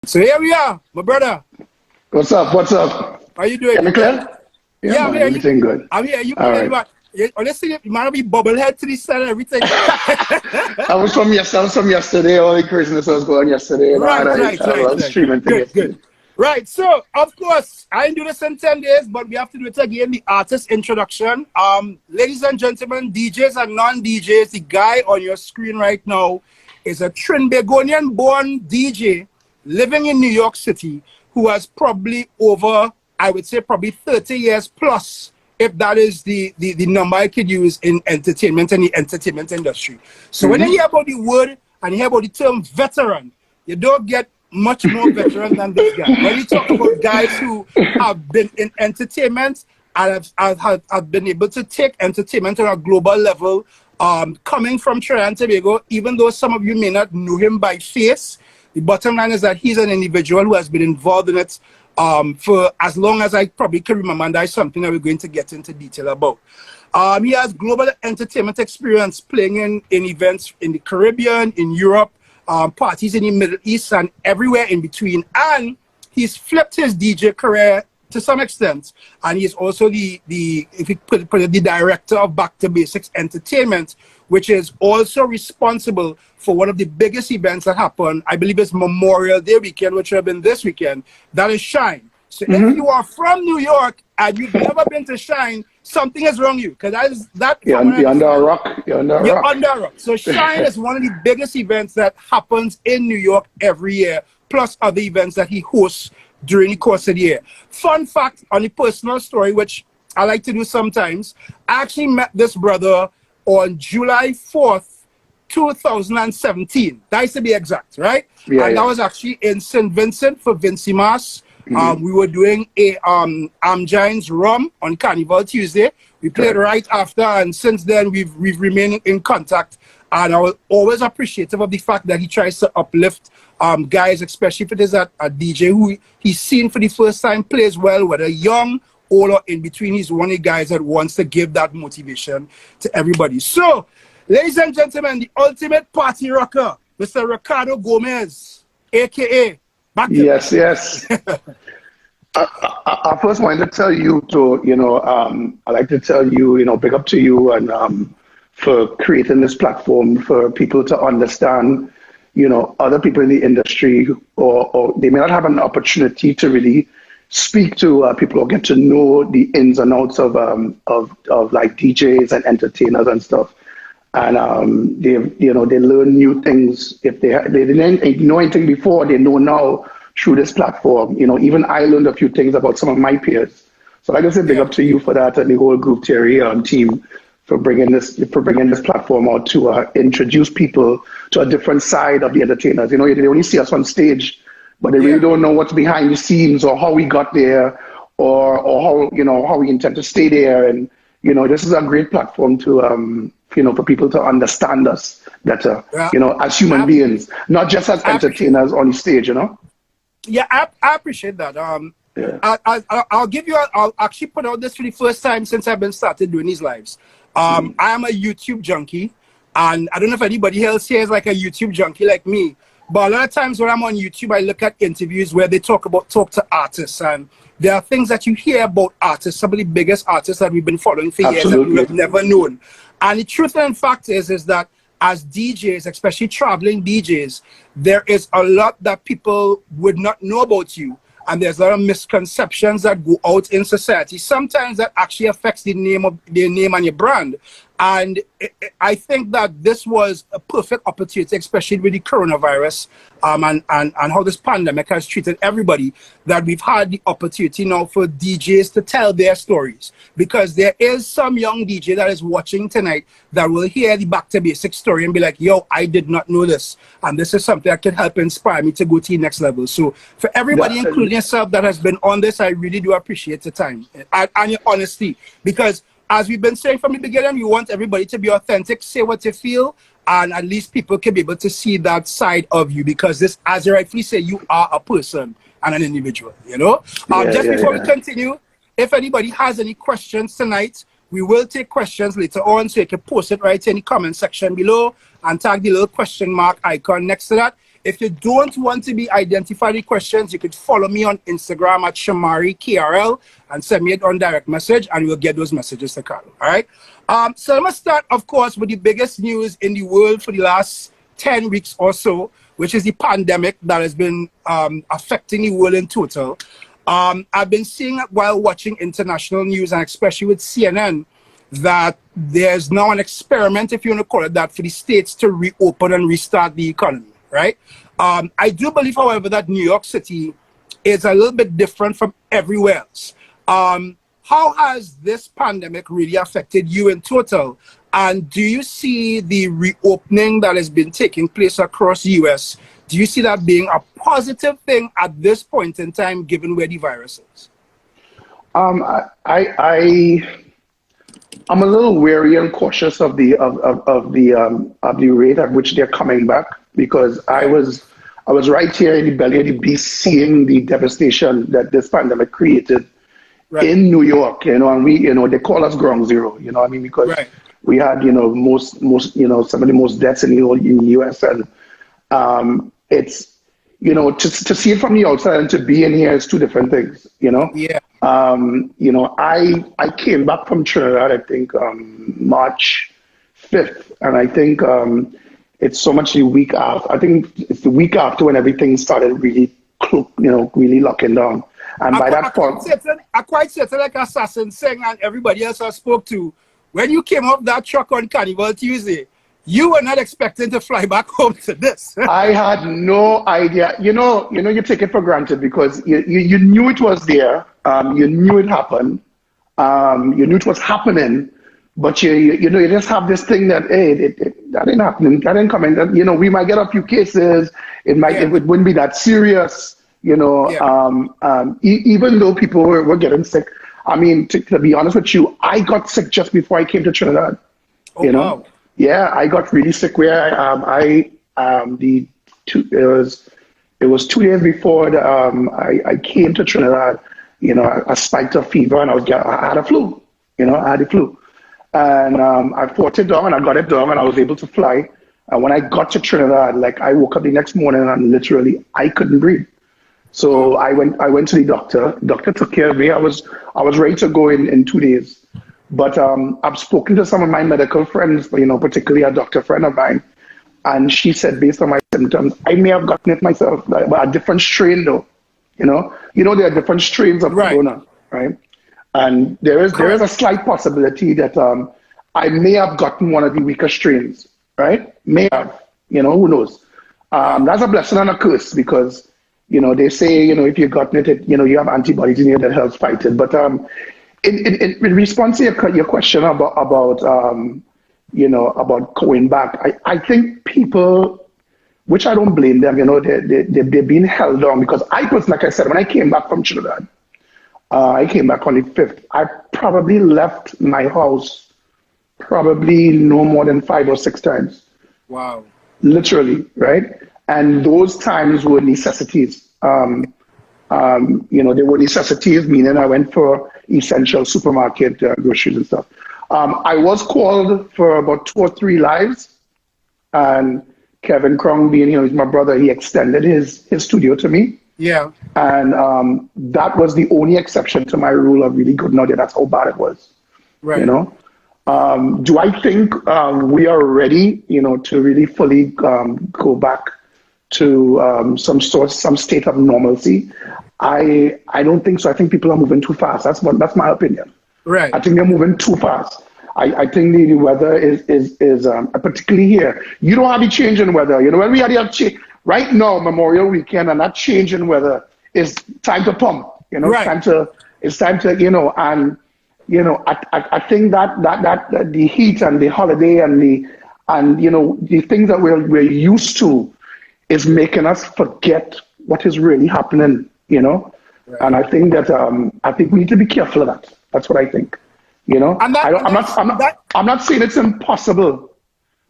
So here we are, my brother. What's up? What's up? How you doing? Am I clear? Yeah, man, everything good. I'm here. You All playing right. Honestly, you might be bobblehead to the sun and everything. I was from yesterday. All the craziness I was going yesterday. Right. Streaming Good. Right, so of course I didn't do this in 10 days, but we have to do it again. The artist introduction. Ladies and gentlemen, DJs and non-DJs, the guy on your screen right now is a Trinbagonian-born DJ living in New York City who has probably over, I would say, probably 30 years plus, if that is the number I could use in entertainment and the entertainment industry. So when you hear about the word and you hear about the term veteran, you don't get much more veteran than this guy. When you talk about guys who have been in entertainment and have been able to take entertainment on a global level, coming from Trinidad and Tobago, even though some of you may not know him by face, the bottom line is that he's an individual who has been involved in it for as long as I probably can remember, and that's something that we're going to get into detail about. He has global entertainment experience playing in events in the Caribbean, in Europe, parties in the Middle East, and everywhere in between. And he's flipped his DJ career to some extent, and he's also the if you put it, the director of Back to Basics Entertainment, which is also responsible for one of the biggest events that happened. I believe it's Memorial Day weekend, which will have been this weekend. That is Shine. So if you are from New York and you've never been to Shine, something is wrong with you, because you're under a rock. You're under a rock. So Shine is one of the biggest events that happens in New York every year, plus other events that he hosts during the course of the year. Fun fact on the personal story, which I like to do sometimes, I actually met this brother on July 4th, 2017. That's to be exact, right? That was actually in St. Vincent for Vincy Mas. We were doing a Giants Rum on Carnival Tuesday. We played right after, and since then we've remained in contact. And I was always appreciative of the fact that he tries to uplift guys, especially if it is a DJ who he's seen for the first time plays well, whether young, old, or in between. He's one of the guys that wants to give that motivation to everybody. So, ladies and gentlemen, the ultimate party rocker, Mr. Ricardo Gomez, aka Back to Yes. I first wanted to tell you I like to tell you, big up to you and for creating this platform for people to understand, other people in the industry, or they may not have an opportunity to really speak to people or get to know the ins and outs of like DJs and entertainers and stuff. And they learn new things. If they didn't know anything before, they know now through this platform. Even I learned a few things about some of my peers. So like I said, big up to you for that, and the whole group Thierry team for bringing this platform out to introduce people to a different side of the entertainers. They only see us on stage, but they really don't know what's behind the scenes, or how we got there, or how we intend to stay there. And this is a great platform to for people to understand us better, as human beings, not just as entertainers on the stage, Yeah, I appreciate that. I'll actually put out this for the first time since I've been started doing these lives. I am a YouTube junkie, and I don't know if anybody else here is like a YouTube junkie like me, but a lot of times when I'm on YouTube, I look at interviews where they talk to artists, and there are things that you hear about artists, some of the biggest artists that we've been following for years that we have never known. And the truth and fact is that as DJs, especially traveling DJs, there is a lot that people would not know about you. And there's a lot of misconceptions that go out in society. Sometimes that actually affects their name and your brand. And I think that this was a perfect opportunity, especially with the coronavirus and how this pandemic has treated everybody, that we've had the opportunity now for DJs to tell their stories. Because there is some young DJ that is watching tonight that will hear the Back to Basics story and be like, yo, I did not know this. And this is something that can help inspire me to go to the next level. So for everybody, including yourself, that has been on this, I really do appreciate the time and your honesty. Because as we've been saying from the beginning, we want everybody to be authentic, say what you feel, and at least people can be able to see that side of you, because this, as you rightfully say, you are a person and an individual, Just before we continue, if anybody has any questions tonight, we will take questions later on, so you can post it right in the comment section below and tag the little question mark icon next to that. If you don't want to be identified with questions, you could follow me on Instagram at Shomari KRL and send me it on direct message, and we'll get those messages to Carlo. All right. So let me start, of course, with the biggest news in the world for the last 10 weeks or so, which is the pandemic that has been affecting the world in total. I've been seeing while watching international news, and especially with CNN, that there's now an experiment, if you want to call it that, for the states to reopen and restart the economy, right? I do believe, however, that New York City is a little bit different from everywhere else. How has this pandemic really affected you in total? And do you see the reopening that has been taking place across the US, do you see that being a positive thing at this point in time, given where the virus is? I'm a little wary and cautious of the rate at which they're coming back, because I was right here in the belly of the beast, seeing the devastation that this pandemic created in New York, and they call us ground zero, because we had, most, some of the most deaths in the US, and it's, to see it from the outside and to be in here is two different things, Yeah. I came back from Trinidad, I think, March 5th, and I think it's so much the week after. I think it's the week after when everything started really, really locking down. And by that point, I quite certain, like Assassin saying and everybody else I spoke to, when you came off that truck on Carnival Tuesday, you were not expecting to fly back home to this. I had no idea. You take it for granted because you knew it was there. You knew it happened. You knew it was happening, but you just have this thing that, hey, that ain't happening. That ain't coming. That, we might get a few cases. It wouldn't be that serious. Even though people were getting sick. I mean, to be honest with you, I got sick just before I came to Trinidad. Wow. Yeah, I got really sick. Where it was 2 days before I came to Trinidad. I spiked a fever and I had a flu. I had the flu, and I fought it down and I got it down and I was able to fly. And when I got to Trinidad, like I woke up the next morning and literally I couldn't breathe. So I went to the doctor. Doctor took care of me. I was ready to go in 2 days. But I've spoken to some of my medical friends, particularly a doctor friend of mine, and she said based on my symptoms, I may have gotten it myself, but a different strain though. There are different strains of corona, right? And there is a slight possibility that I may have gotten one of the weaker strains, right? May have, who knows? That's a blessing and a curse because they say, if you've gotten it, you have antibodies in you that helps fight it. But in response to your question about going back, I think people, which I don't blame them, they've been held on because like I said, when I came back from Trinidad, I came back on the 5th. I probably left my house probably no more than 5 or 6 times. Wow. Literally, right? And those times were necessities. They were necessities, meaning I went for essential supermarket groceries and stuff. I was called for about 2 or 3 lives, and Kevin Krong, being he's my brother, he extended his studio to me. Yeah. And that was the only exception to my rule of really good now that that's how bad it was. Right. Do I think we are ready, to really fully go back to some state of normalcy? I don't think so. I think people are moving too fast. That's my opinion. Right. I think they're moving too fast. I think the weather is particularly here. You don't have the change in weather. When we had the right now, Memorial Weekend, and that change in weather is time to pump. Right. It's time to and I think that the heat and the holiday and the things that we're used to is making us forget what is really happening. Right. And I think that we need to be careful of that. That's what I think. I'm not saying it's impossible,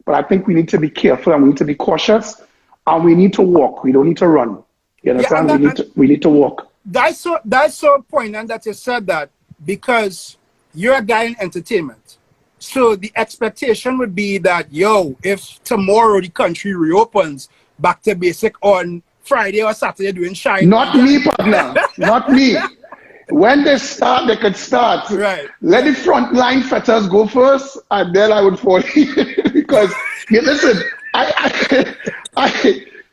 but I think we need to be careful and we need to be cautious and we need to walk. We don't need to run. You understand? We need to walk. That's so poignant that you said that, because you're a guy in entertainment. So the expectation would be that, if tomorrow the country reopens, back to basic on Friday or Saturday doing shine. Not me, partner. Not me. When they start, they could start. Right. Let the frontline fetters go first, and then I would fall in. Because you listen,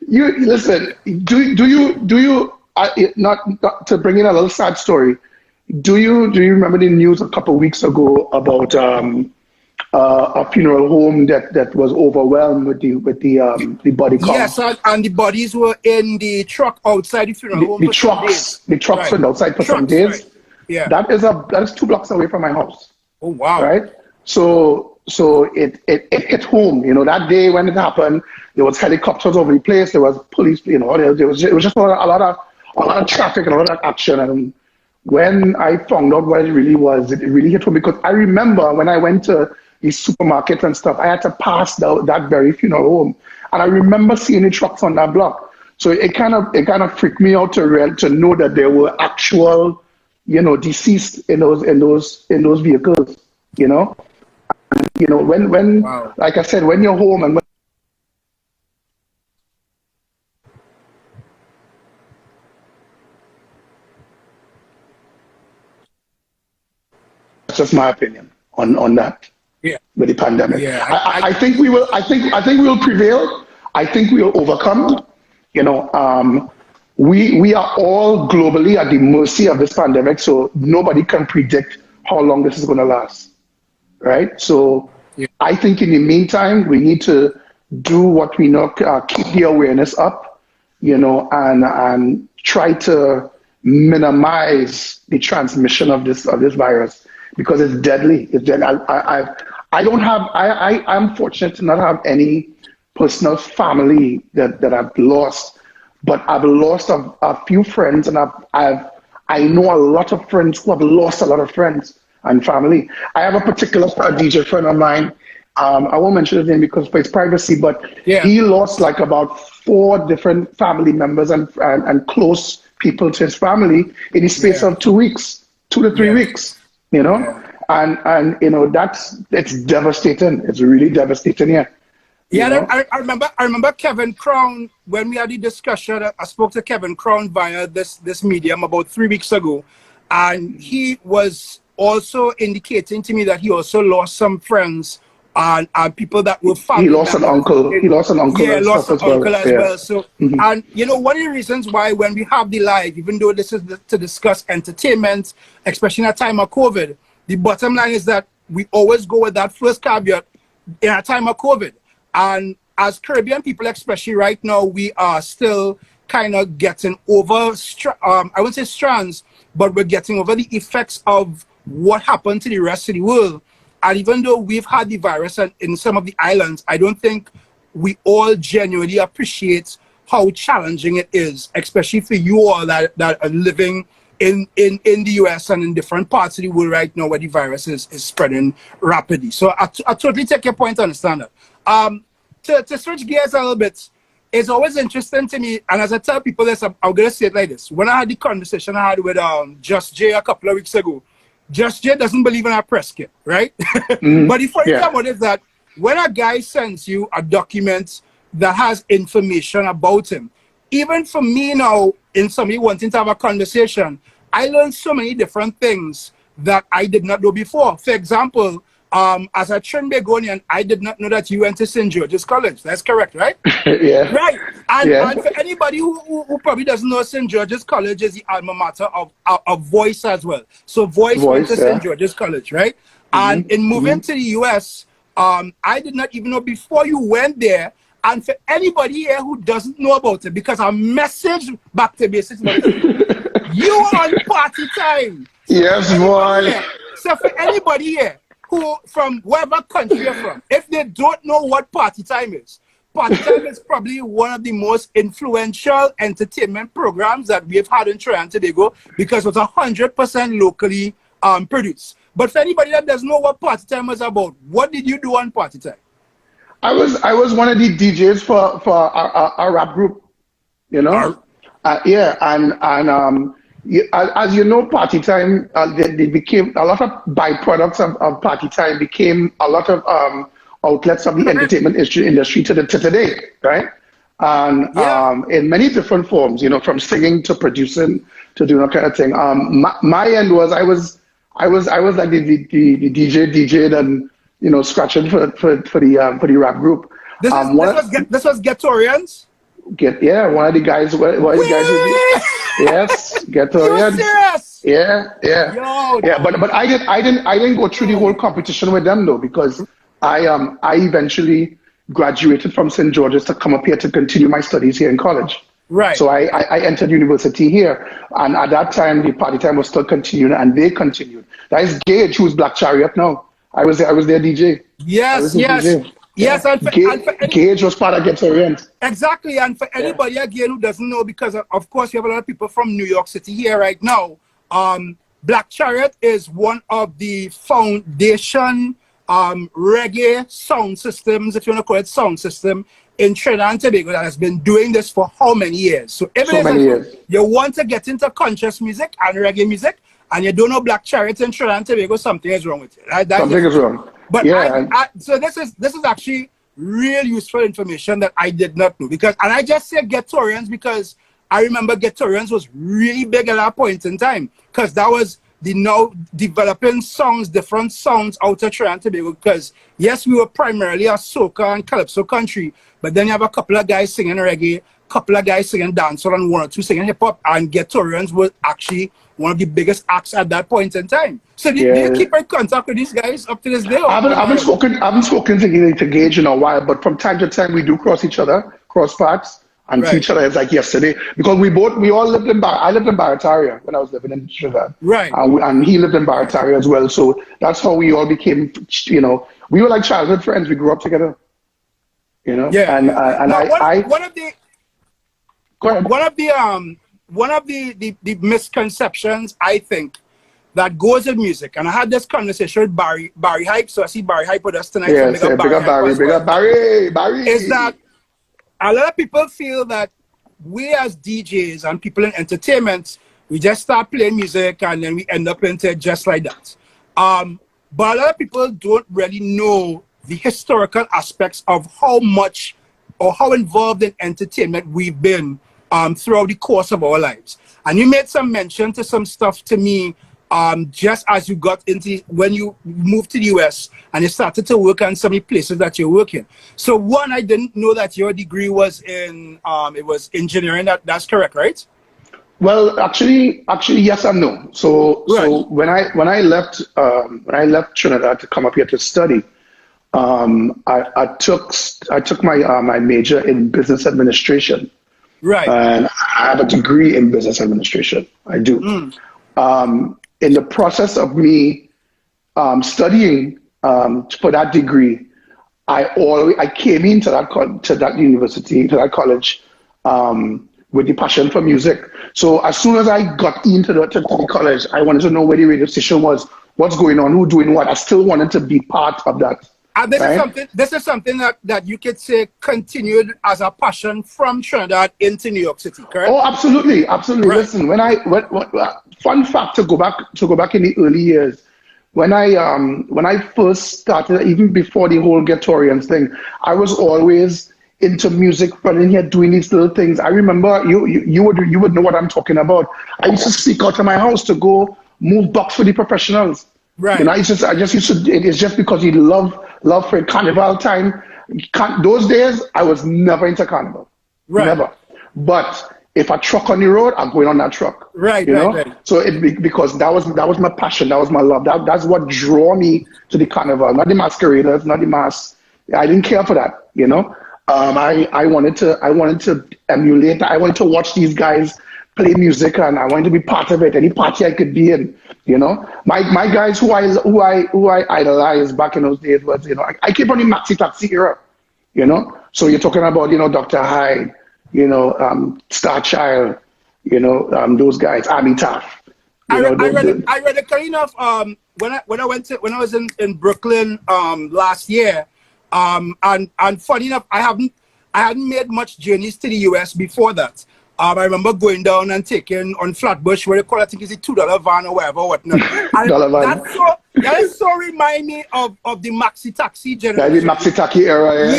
you listen. Do you not to bring in a little sad story? Do you remember the news a couple of weeks ago about a funeral home that was overwhelmed with the body count? Yes, and the bodies were in the truck outside the funeral home. The trucks went outside for some days. Right. Yeah. That is 2 blocks away from my house. Oh wow. Right. So it hit home. You know, that day when it happened, there was helicopters over the place. There was police. You know, it was just a lot of traffic and a lot of action. And when I found out what it really was, it really hit home, because I remember when I went to the supermarket and stuff, I had to pass that very funeral home, and I remember seeing the trucks on that block. So it kind of freaked me out to know that there were actual, you know, deceased in those vehicles. You know, and, you know, when wow. Like I said, when you're home and that's just my opinion on that. Yeah. With the pandemic. Yeah. I think we will. I think we will prevail. I think we will overcome. You know, we are all globally at the mercy of this pandemic, so nobody can predict how long this is going to last. Right. So yeah. I think in the meantime, we need to do what we know, keep the awareness up, you know, and try to minimize the transmission of this virus, because it's deadly. It's deadly. I'm fortunate to not have any personal family that I've lost, but I've lost a few friends, and I know a lot of friends who have lost a lot of friends and family. I have a particular DJ friend of mine. I won't mention his name because for his privacy, but yeah. He lost like about 4 different family members and close people to his family in the space of 2 weeks, 2 to 3 weeks. You know. Yeah. And you know, it's devastating. It's really devastating. Yeah. I remember Kevin Crown, when we had the discussion. I spoke to Kevin Crown via this medium about 3 weeks ago, and he was also indicating to me that he also lost some friends and people that were family. He lost an uncle. He lost an uncle. Yeah, lost an uncle as well. So, and you know, one of the reasons why when we have the live, even though this is to discuss entertainment, especially in a time of COVID, the bottom line is that we always go with that first caveat in a time of COVID. And as Caribbean people, especially right now, we are still kind of getting over, I wouldn't say strands, but we're getting over the effects of what happened to the rest of the world. And even though we've had the virus in some of the islands, I don't think we all genuinely appreciate how challenging it is, especially for you all that are living in the US and in different parts of the world right now where the virus is spreading rapidly. So I totally take your point, understand that. To switch gears a little bit, it's always interesting to me, and as I tell people this, I'm going to say it like this. When I had the conversation I had with Just Jay a couple of weeks ago, Just Jay doesn't believe in our press kit, right? But the funny thing about it is that when a guy sends you a document that has information about him, even for me now, in somebody wanting to have a conversation, I learned so many different things that I did not know before. For example, as a Trinbagonian, I did not know that you went to St. George's College. That's correct, right? Yeah. Right. And for anybody who probably doesn't know, St. George's College is the alma mater of Voice as well. So Voice went to St. George's College, right? And in moving to the US, I did not even know before you went there. And for anybody here who doesn't know about it, because I messaged back to basics, you are on party time. So yes, boy. So for anybody here who, from wherever country you're from, if they don't know what party time is probably one of the most influential entertainment programs that we've had in Trinidad and Tobago, because it's 100% locally produced. But for anybody that doesn't know what party time is about, what did you do on party time? I was one of the DJs for a rap group, you know. As you know, party time they became a lot of byproducts of party time became a lot of outlets of the entertainment industry to today, right? and in many different forms, you know, from singing to producing to doing that kind of thing. My end was I was like the DJ and, you know, scratching for the rap group. This was Ghettorians? One of the guys who yes, Ghettorians. Yeah. Yo, yeah, but I didn't go through the whole competition with them though, because I eventually graduated from St. George's to come up here to continue my studies here in college. Right. So I entered university here, and at that time the party time was still continuing, and they continued. That is Gage, who's Black Chariot now. I was their DJ. Yes. Yes, and Gage was part of Ghettorians. Exactly, and for anybody again who doesn't know, because of course you have a lot of people from New York City here right now. Black Chariot is one of the foundation reggae sound systems, if you want to call it sound system, in Trinidad and Tobago that has been doing this for how many years? So if you want to get into conscious music and reggae music, and you don't know Black Chariot in Trinidad and Tobago, something is wrong with you. Something is wrong. But so this is actually real useful information that I did not know, because, and I just say Ghettorians because I remember Ghettorians was really big at that point in time, because that was the now developing songs, different sounds out of Trinidad and Tobago, because yes, we were primarily a soca and calypso country, but then you have a couple of guys singing reggae, couple of guys singing dancehall, and one or two singing hip hop, and Ghettorians was actually one of the biggest acts at that point in time. So do you keep in contact with these guys up to this day? I haven't spoken to Gage in a while, but from time to time we do cross paths, and see each other. It's like yesterday, because we all lived in I lived in Barataria when I was living in Trinidad, right? And he lived in Barataria as well. So that's how we all became. You know, we were like childhood friends. We grew up together. You know, One of the misconceptions, I think, that goes in music, and I had this conversation with Barry Hype, so I see Barry Hype with us tonight. Yes, big up Barry. Is that a lot of people feel that we as DJs and people in entertainment, we just start playing music and then we end up into it just like that. But a lot of people don't really know the historical aspects of how much or how involved in entertainment we've been throughout the course of our lives. And you made some mention to some stuff to me just as you got into, when you moved to the US and you started to work on some of the places that you're working. So one, I didn't know that your degree was in, it was engineering. That's correct, right? Well, actually, yes and no. So when I left Trinidad to come up here to study, I took my major in business administration. Right. And I have a degree in business administration. I do. In the process of me studying for that degree, I came into that university, to that college, with the passion for music. So as soon as I got into the college, I wanted to know where the radio station was, what's going on, who doing what. I still wanted to be part of that. And this is something that you could say continued as a passion from Trinidad into New York City, correct? Oh, absolutely. Right. Listen, fun fact to go back in the early years, when I first started, even before the whole Ghettorians thing, I was always into music, running here, doing these little things. I remember you would know what I'm talking about. I used to sneak out of my house to go move box for the professionals. Right. You know, I just used to. It's just because you love for carnival time. Those days, I was never into carnival. Right. Never. But if a truck on the road, I'm going on that truck. Right. You know. Right. So because that was my passion. That was my love. That's what drew me to the carnival. Not the masqueraders. Not the mass. I didn't care for that. You know. I wanted to emulate. I wanted to watch these guys play music, and I wanted to be part of it. Any party I could be in, you know. My guys who I idolized back in those days was, you know, I came from the Maxi Taxi era, you know. So you're talking about, you know, Dr. Hyde, you know, Star Child, you know, those guys, Army Taff. I read it kind of when I was in Brooklyn last year, and funny enough, I hadn't made much journeys to the US before that. I remember going down and taking on Flatbush, where they call it, I think it's a $2 van or whatever, whatnot. And That so remind me of the Maxi Taxi That is generation. Maxi Taki era.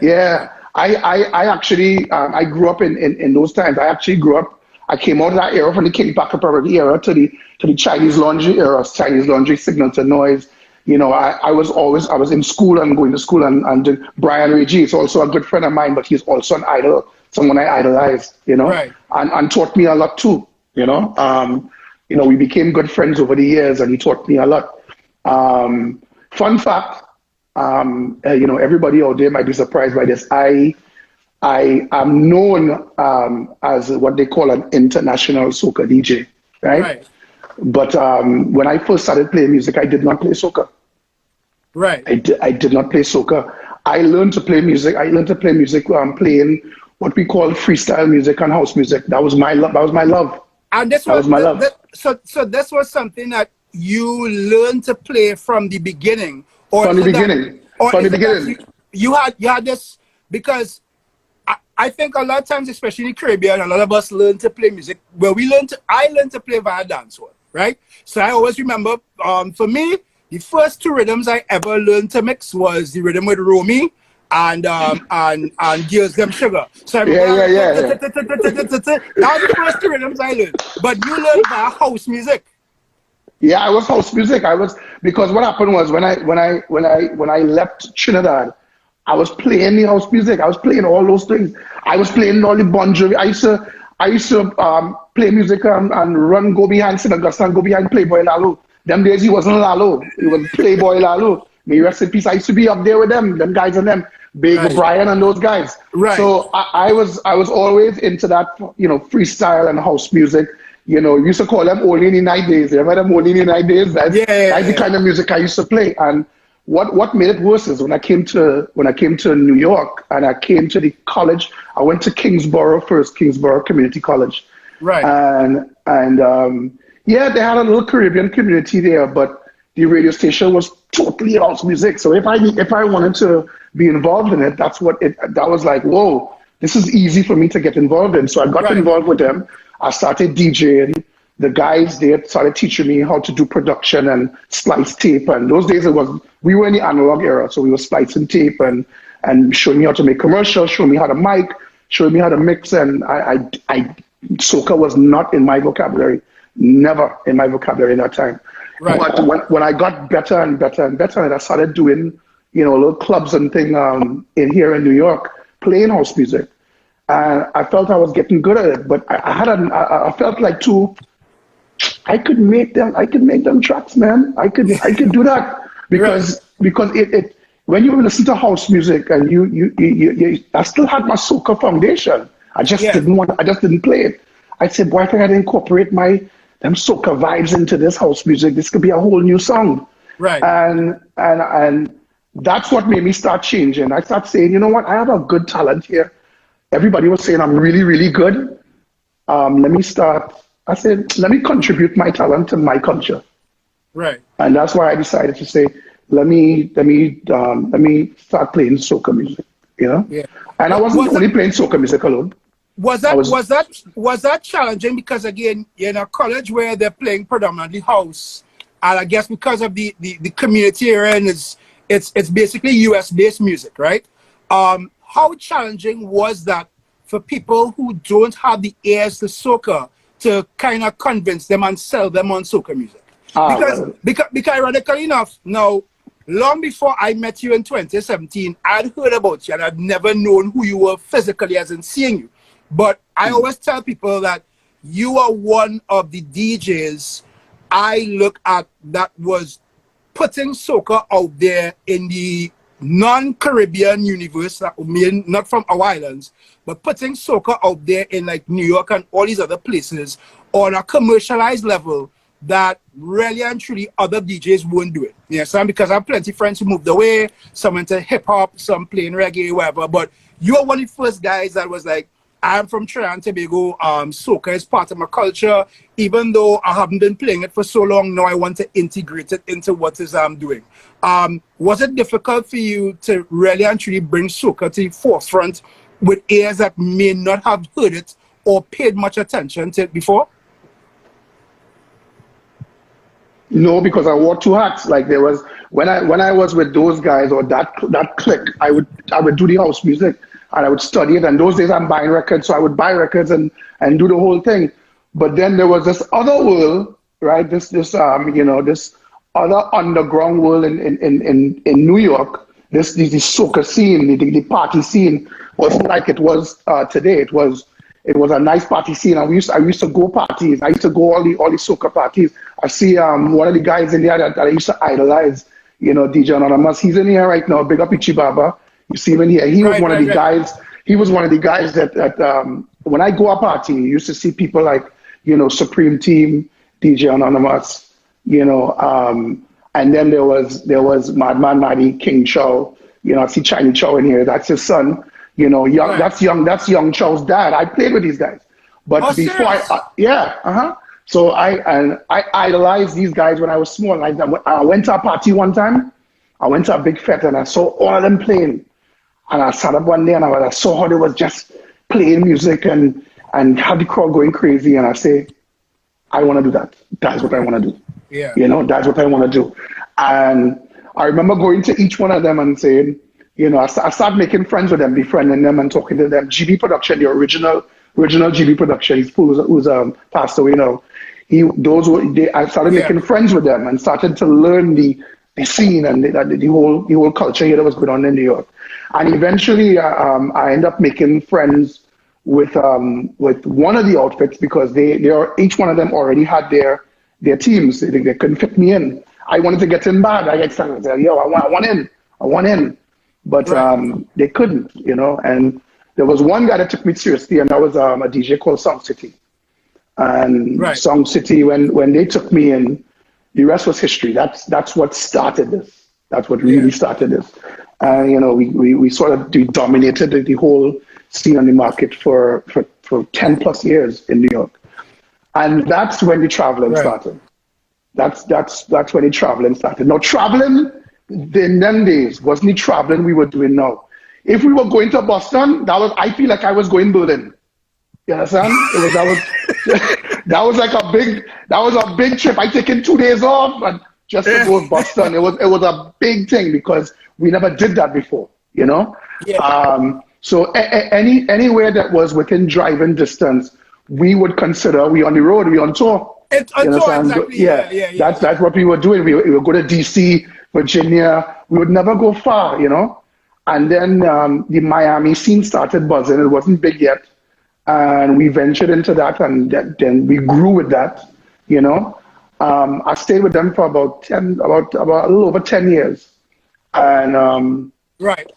Yeah. I actually I grew up in those times. I actually grew up. I came out of that era from the King Packer Property era to the Chinese Laundry era. Chinese Laundry, Signal to Noise. You know, I was in school and going to school and Brian Reggie is also a good friend of mine, but he's also an idol, someone I idolized. You know, Right. and taught me a lot too. You know, we became good friends over the years, and he taught me a lot. Fun fact, you know, everybody out there might be surprised by this. I am known as what they call an international soca DJ, right? But when I first started playing music, I did not play soca. Right. I did not play soca. I learned to play music. I learned to play music playing what we call freestyle music and house music. That was my love. That was my love. And this was my love. So this was something that you learned to play from the beginning, from the beginning. You had this because I think a lot of times, especially in the Caribbean, a lot of us learn to play music. Well, I learned to play via dancehall, right? So I always remember, for me, the first two rhythms I ever learned to mix was the rhythm with Romy and Girls Them Sugar. So I remember that was the first two rhythms I learned. But you learned via house music. Yeah, I was house music. Because what happened was when I left Trinidad, I was playing the house music. I was playing all those things. I was playing all the Bon Jovi. I used to play music and run, go behind St. Augustine and go behind Playboy Lalo. Them days he wasn't Lalo. He was Playboy Lalo. May rest in peace. I used to be up there with them guys and them. Big O'Brien and those guys. Right. So I was always into that, you know, freestyle and house music. You know, we used to call them Only in the Night Days. You remember them Only in the Night Days? That's the kind of music I used to play. And what made it worse is when I came to New York and I came to the college, I went to Kingsborough first, Kingsborough Community College. Right. And yeah, they had a little Caribbean community there, but the radio station was totally house music. So if I wanted to be involved in it, that was like, whoa, this is easy for me to get involved in. So I got involved with them. I started DJing. The guys there started teaching me how to do production and splice tape. And those days we were in the analog era, so we were splicing tape and showing me how to make commercials, showing me how to mic, showing me how to mix. And soca was not in my vocabulary, never in my vocabulary at that time. Right. But when I got better and better and better, and I started doing, you know, little clubs and thing here in New York, playing house music, and I felt I was getting good at it. But I felt like I could make them tracks, man. I could do that because it when you listen to house music and you I still had my soca foundation. I just didn't play it. I said, why can't I incorporate them soca vibes into this house music? This could be a whole new song. Right. And that's what made me start changing. I started saying, you know what, I have a good talent here. Everybody was saying I'm really, really good. I said, let me contribute my talent to my culture. Right. And that's why I decided to say, let me start playing soca music, you know? Yeah. And I wasn't only playing soca music alone. Was that challenging? Because again, you're in a college where they're playing predominantly house, and I guess because of the community area, and it's basically US based music, right? How challenging was that for people who don't have the ears to soca to kind of convince them and sell them on soca music? Because ironically enough, now, long before I met you in 2017, I'd heard about you and I'd never known who you were physically, as in seeing you. But I always tell people that you are one of the DJs I look at that was putting soca out there in the non-Caribbean universe, not from our islands, but putting soca out there in like New York and all these other places on a commercialized level that really and truly other DJs won't do it. Yes, because I have plenty of friends who moved away, some into hip-hop, some playing reggae, whatever, but you are one of the first guys that was like, I'm from Trinidad and Tobago, soca is part of my culture. Even though I haven't been playing it for so long, now I want to integrate it into what is I'm doing. Was it difficult for you to really and truly bring soca to the forefront with ears that may not have heard it or paid much attention to it before? No, because I wore two hats. Like there was when I was with those guys or that clique, I would do the house music and I would study it. And those days I'm buying records, so I would buy records and do the whole thing. But then there was this other world, right? This you know, this other underground world in New York. This soca scene, the party scene wasn't like it was today. It was a nice party scene. I used to go parties. I used to go all the soca parties. I see one of the guys in there that I used to idolize, you know, DJ Anonymous. He's in here right now. Big up Ichi Baba. You see him in here. He was one of the guys. He was one of the guys that when I go a party, you used to see people like, you know, Supreme Team, DJ Anonymous, you know, and then there was Madman Maddie, King Chow. You know, I see Chinese Chow in here. That's his son. You know, that's young Chow's dad. I played with these guys, but before So I idolized these guys when I was small. Like I went to a party one time. I went to a big fete and I saw all of them playing. And I sat up one day and I saw how they was just playing music and had the crowd going crazy. And I say, I want to do that. That's what I want to do. Yeah. You know, that's what I want to do. And I remember going to each one of them and saying, you know, I started making friends with them, befriending them and talking to them. GB Production, the original GB Production, who's passed away now. I started making friends with them and started to learn the scene and the whole culture here that was going on in New York. And eventually, I ended up making friends with one of the outfits because each one of them already had their teams. They couldn't fit me in. I wanted to get in bad. I get started saying, yo, I want in. But they couldn't, you know. And there was one guy that took me seriously, and that was a DJ called Song City. And Song City, when they took me in, the rest was history. That's what started this. That's what really started this. And you know, we sort of dominated the whole scene on the market for 10 plus years in New York. And that's when the traveling started. That's when the traveling started. Now traveling in them days wasn't the traveling we were doing now. If we were going to Boston, I feel like I was going Berlin. You understand? That was a big trip. I taken 2 days off and just to go to Boston. It was a big thing because we never did that before, you know? Yeah. So anywhere that was within driving distance, we would consider we on the road, we on tour. It's on tour, exactly. Yeah. That's what we were doing. We would go to DC, Virginia. We would never go far, you know? And then the Miami scene started buzzing. It wasn't big yet. And we ventured into that, and then we grew with that, you know. I stayed with them for about a little over 10 years. And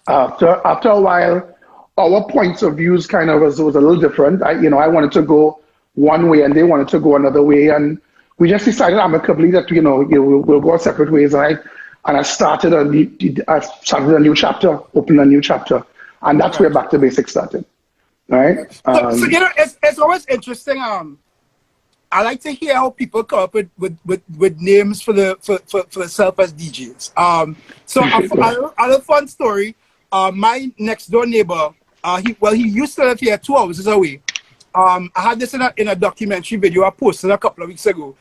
after a while, our points of views kind of was a little different. I wanted to go one way and they wanted to go another way. And we just decided amicably that, we'll go our separate ways. And I started a new chapter, opened a new chapter. And that's where Back to Basics started. Right? So it's always interesting. I like to hear how people come up with names for themselves as DJs. So a fun story. My next door neighbor, he used to live here 2 hours away. I had this in a documentary video I posted a couple of weeks ago.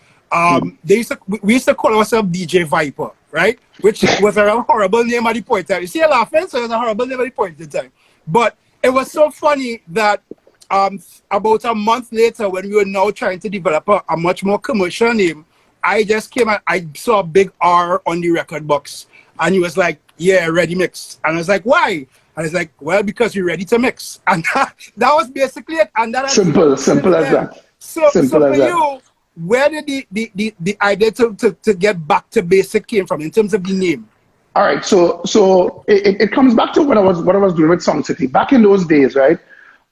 We used to call ourselves DJ Viper, right? Which was a horrible name at the point in time. You see, you're laughing, so it was a horrible name at the point in time. But it was so funny that about a month later, when we were now trying to develop a much more commercial name, I just came and I saw a big R on the record box. And he was like, yeah, Redymix. And I was like, why? And I was like, well, because you're ready to mix. And that was basically it. And that simple as that. So for you, where did the idea to get back to basic came from in terms of the name? All right, so it comes back to what I was doing with Song City. Back in those days, right?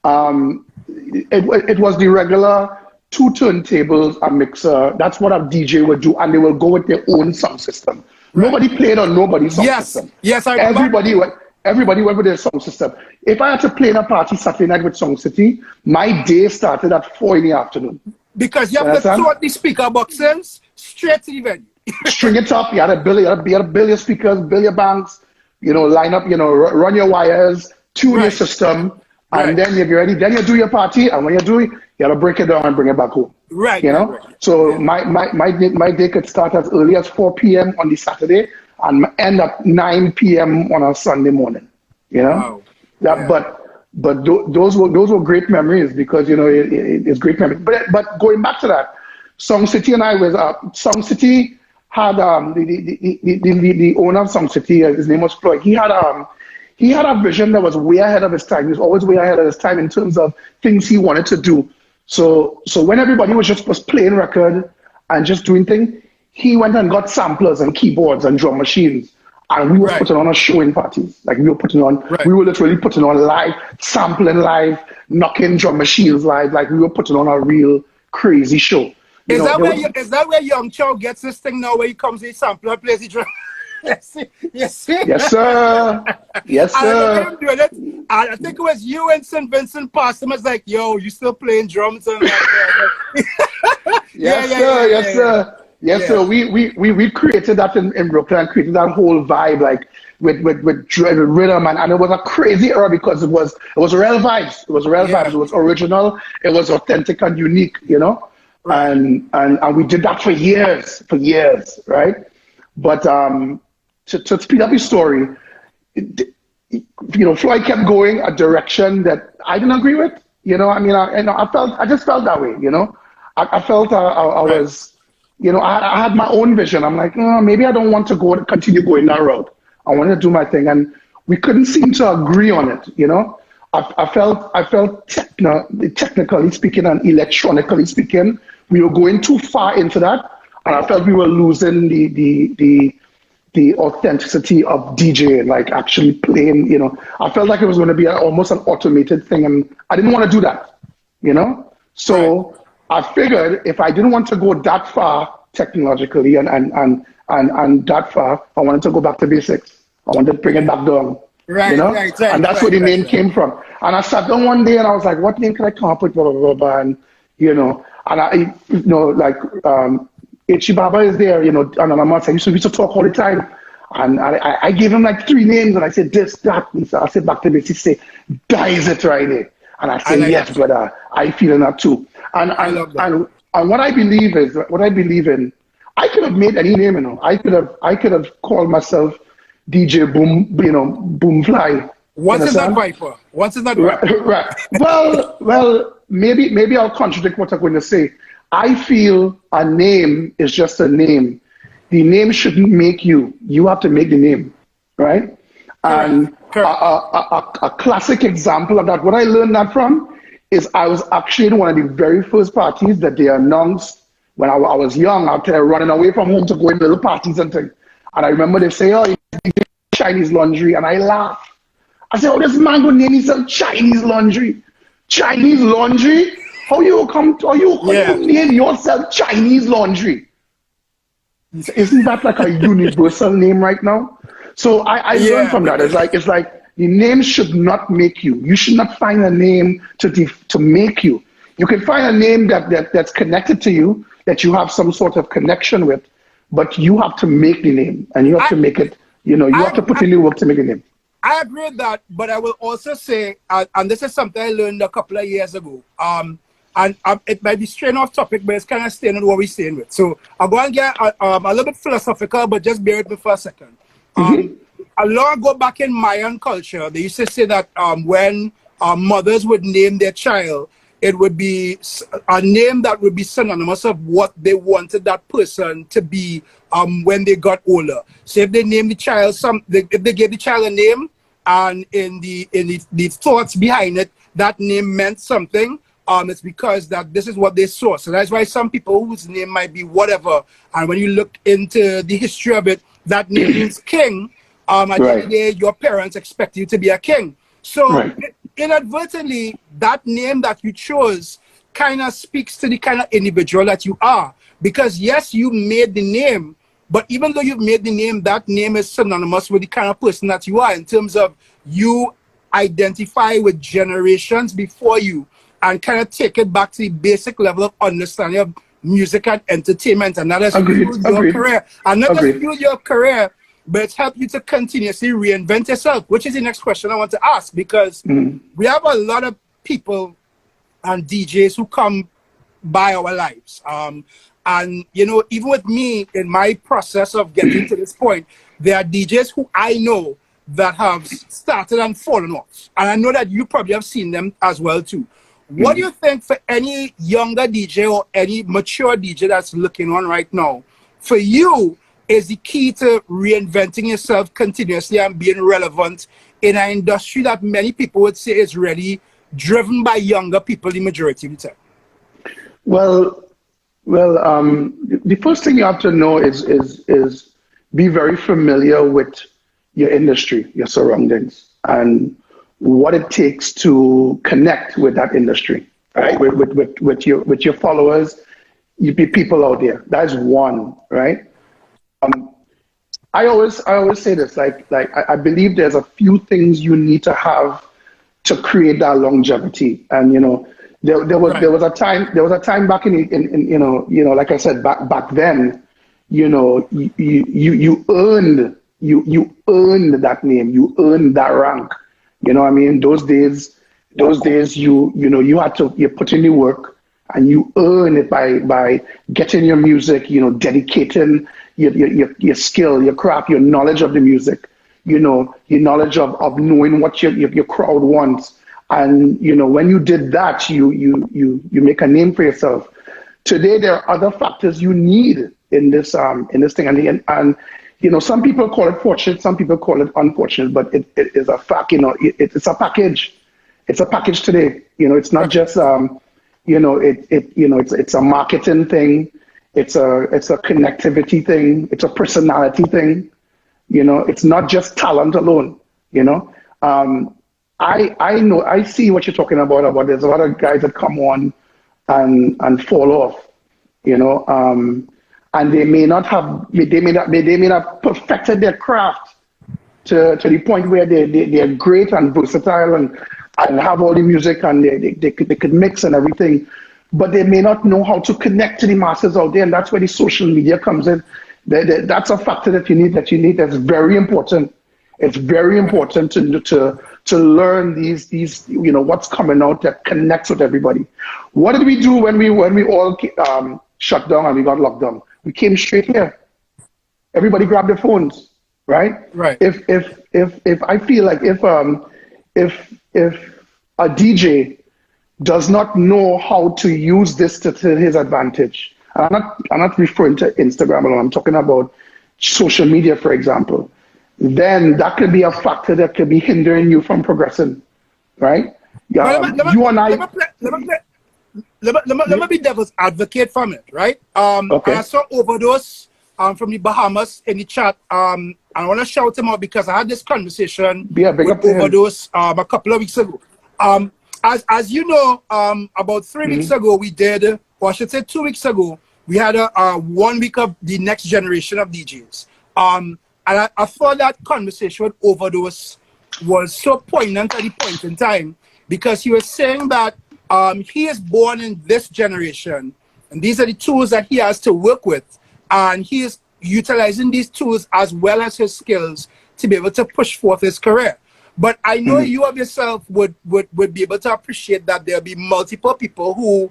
It was the regular 2 turntables, a mixer. That's what a DJ would do, and they will go with their own sound system. Right. Nobody played on nobody's sound system. Yes, I remember. Everybody went with their sound system. If I had to play in a party Saturday night with Song City, my day started at 4 in the afternoon. Because you have to sort the speaker boxes straight to the venue. String it up. You had to build your speakers, build your banks, line up, run your wires, tune your system, and then you're ready. Then you do your party, and when you do it, You got to break it down and bring it back home. Right. You know? Right. So my day could start as early as 4 p.m. on the Saturday and end at 9 p.m. on a Sunday morning. You know? Wow. Yeah. But those were great memories because, you know, it's great memories. But going back to that, Song City and I was Song City had the owner of Song City, his name was Floyd. He had a vision that was way ahead of his time. He was always way ahead of his time in terms of things he wanted to do. So when everybody was playing record and just doing things, he went and got samplers and keyboards and drum machines. And we were putting on a show in parties. Like we were literally putting on live, sampling live, knocking drum machines live. Like we were putting on a real crazy show. Is that where Young Chow gets this thing now where he comes in sampler and plays the drum? Yes, sir. Yes, sir. I doing it. And I think it was you and St. Vincent passed him. I was like, yo, you still playing drums? And Yes, sir. We created that in Brooklyn, created that whole vibe, like with rhythm, and it was a crazy era because it was real vibes. It was real vibes. It was original. It was authentic and unique, you know. Right. And we did that for years, right? But to speed up his story, you know, Floyd kept going a direction that I didn't agree with. You know, I mean, I just felt that way. You know, I felt I was. You know, I had my own vision. I'm like, oh, maybe I don't want to continue going that route. I wanted to do my thing, and we couldn't seem to agree on it. You know, I felt technically speaking and electronically speaking, we were going too far into that, and I felt we were losing the authenticity of DJing, like actually playing. You know, I felt like it was going to be almost an automated thing, and I didn't want to do that. You know, so. Right. I figured if I didn't want to go that far technologically and that far, I wanted to go back to basics. I wanted to bring it back down. Right, you know? right. And that's where the name came from. And I sat down one day and I was like, what name can I come up with? Blah, blah, blah, blah. And, you know, and I, you know, like, Ichi Baba is there, you know, and I'm we used to talk all the time. And I gave him like 3 names and I said, this, that. And so I said back to basics, he said, that is it right there. And I said, yes, brother, I feel that too. And what I believe in, I could have made any name, you know. I could have called myself DJ Boom, you know, Boomfly. Once is not Viper. Right. Well, maybe I'll contradict what I'm going to say. I feel a name is just a name. The name shouldn't make you. You have to make the name, right? And a classic example of that, what I learned that from, is I was actually in one of the very first parties that they announced when I was young, out there running away from home to go in little parties and things. And I remember they say, oh, Chinese laundry. And I laugh. I said, oh, this man going to name himself Chinese laundry. Chinese laundry? How you name yourself Chinese laundry? Isn't that like a universal name right now? So I learned from that. It's like, the name should not make you. You should not find a name to make you. You can find a name that's connected to you, that you have some sort of connection with, but you have to make the name, and you have to make it, you know, you have to put in the work to make the name. I agree with that, but I will also say, and this is something I learned a couple of years ago, and it might be straying off topic, but it's kind of staying on what we're staying with. So I'll go and get a little bit philosophical, but just bear with me for a second. A long ago back in Mayan culture, they used to say that when mothers would name their child, it would be a name that would be synonymous of what they wanted that person to be when they got older. So if they named the child if they gave the child a name, and in the thoughts behind it, that name meant something, it's because that this is what they saw. So that's why some people whose name might be whatever, and when you look into the history of it, that name means king. At the end of the day, your parents expect you to be a king. So inadvertently, that name that you chose kind of speaks to the kind of individual that you are. Because yes, you made the name, but even though you've made the name, that name is synonymous with the kind of person that you are, in terms of you identify with generations before you and kind of take it back to the basic level of understanding of music and entertainment, and that has fueled your career. And not just fueled your career, but it's helped you to continuously reinvent yourself, which is the next question I want to ask, because we have a lot of people and DJs who come by our lives. And, you know, even with me in my process of getting to this point, there are DJs who I know that have started and fallen off. And I know that you probably have seen them as well too. What do you think for any younger DJ or any mature DJ that's looking on right now, for you, is the key to reinventing yourself continuously and being relevant in an industry that many people would say is really driven by younger people the majority of the time? Well, the first thing you have to know is be very familiar with your industry, your surroundings, and what it takes to connect with that industry, right? With your followers, you be people out there. That's one, right? I always say this, like I believe there's a few things you need to have to create that longevity. And you know, there was a time back in you know, like I said, back then, you know, you earned that name, you earned that rank. You know what I mean? Those days you know, you put in the work and you earn it by getting your music, you know, dedicating your skill, your craft, your knowledge of the music, you know, your knowledge of knowing what your crowd wants. And, you know, when you did that, you make a name for yourself. Today, there are other factors you need in this thing. And you know, some people call it fortunate, some people call it unfortunate, but it is a fact, you know, it's a package. It's a package today. You know, it's not just, you know, it's a marketing thing. It's a connectivity thing. It's a personality thing. You know, it's not just talent alone, you know. I know, I see what you're talking about there's a lot of guys that come on and fall off, you know, and they may not have perfected their craft to the point where they're great and versatile and have all the music and they could mix and everything, but they may not know how to connect to the masses out there, and that's where the social media comes in. That's a factor that you need. That's very important. It's very important to learn these you know, what's coming out that connects with everybody. What did we do when we all shut down and we got locked down? We came straight here. Everybody grabbed their phones, right? Right. If I feel like if a DJ does not know how to use this to his advantage, and I'm not referring to Instagram alone, I'm talking about social media, for example, then that could be a factor that could be hindering you from progressing, right? Let me be devil's advocate from it, right? Okay. I saw Overdose from the Bahamas in the chat. I want to shout him out because I had this conversation with Overdose a couple of weeks ago. As you know, about 3 weeks ago, we did, or I should say 2 weeks ago, we had a 1 week of the next generation of DJs. And I thought that conversation with Overdose was so poignant at the point in time because he was saying that he is born in this generation, and these are the tools that he has to work with, and he is utilizing these tools as well as his skills to be able to push forth his career. But I know you of yourself would be able to appreciate that there'll be multiple people who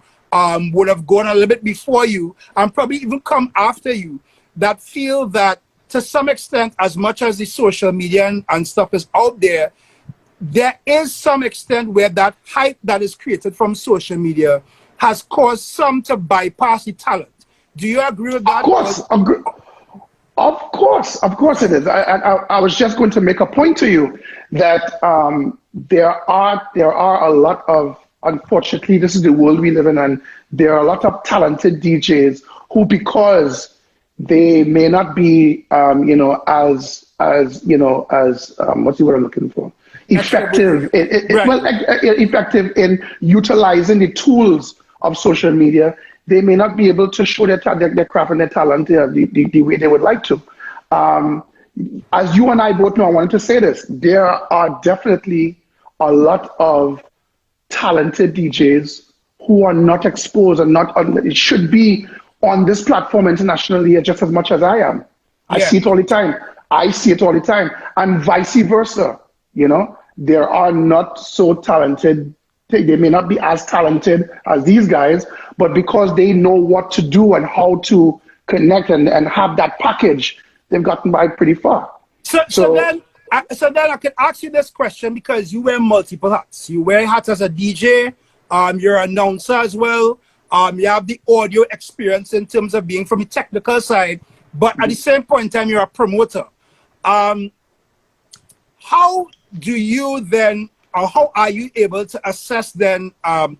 would have gone a little bit before you and probably even come after you that feel that to some extent, as much as the social media and stuff is out there, there is some extent where that hype that is created from social media has caused some to bypass the talent. Do you agree with that? Of course it is. I was just going to make a point to you that there are a lot of, unfortunately, this is the world we live in, and there are a lot of talented DJs who, because they may not be, you know, as you know, as what's the word I'm looking for? Effective, effective in utilizing the tools of social media. They may not be able to show their craft and their talent the way they would like to. As you and I both know, I wanted to say this: there are definitely a lot of talented DJs who are not exposed and it should be on this platform internationally just as much as I am. I see it all the time. And vice versa. You know, there are not so talented they may not be as talented as these guys, but because they know what to do and how to connect and have that package, they've gotten by pretty far. So then I can ask you this question, because you wear multiple hats. You wear hats as a DJ, you're an announcer as well. You have the audio experience in terms of being from the technical side, but at the same point in time, you're a promoter. How do you then, or how are you able to assess then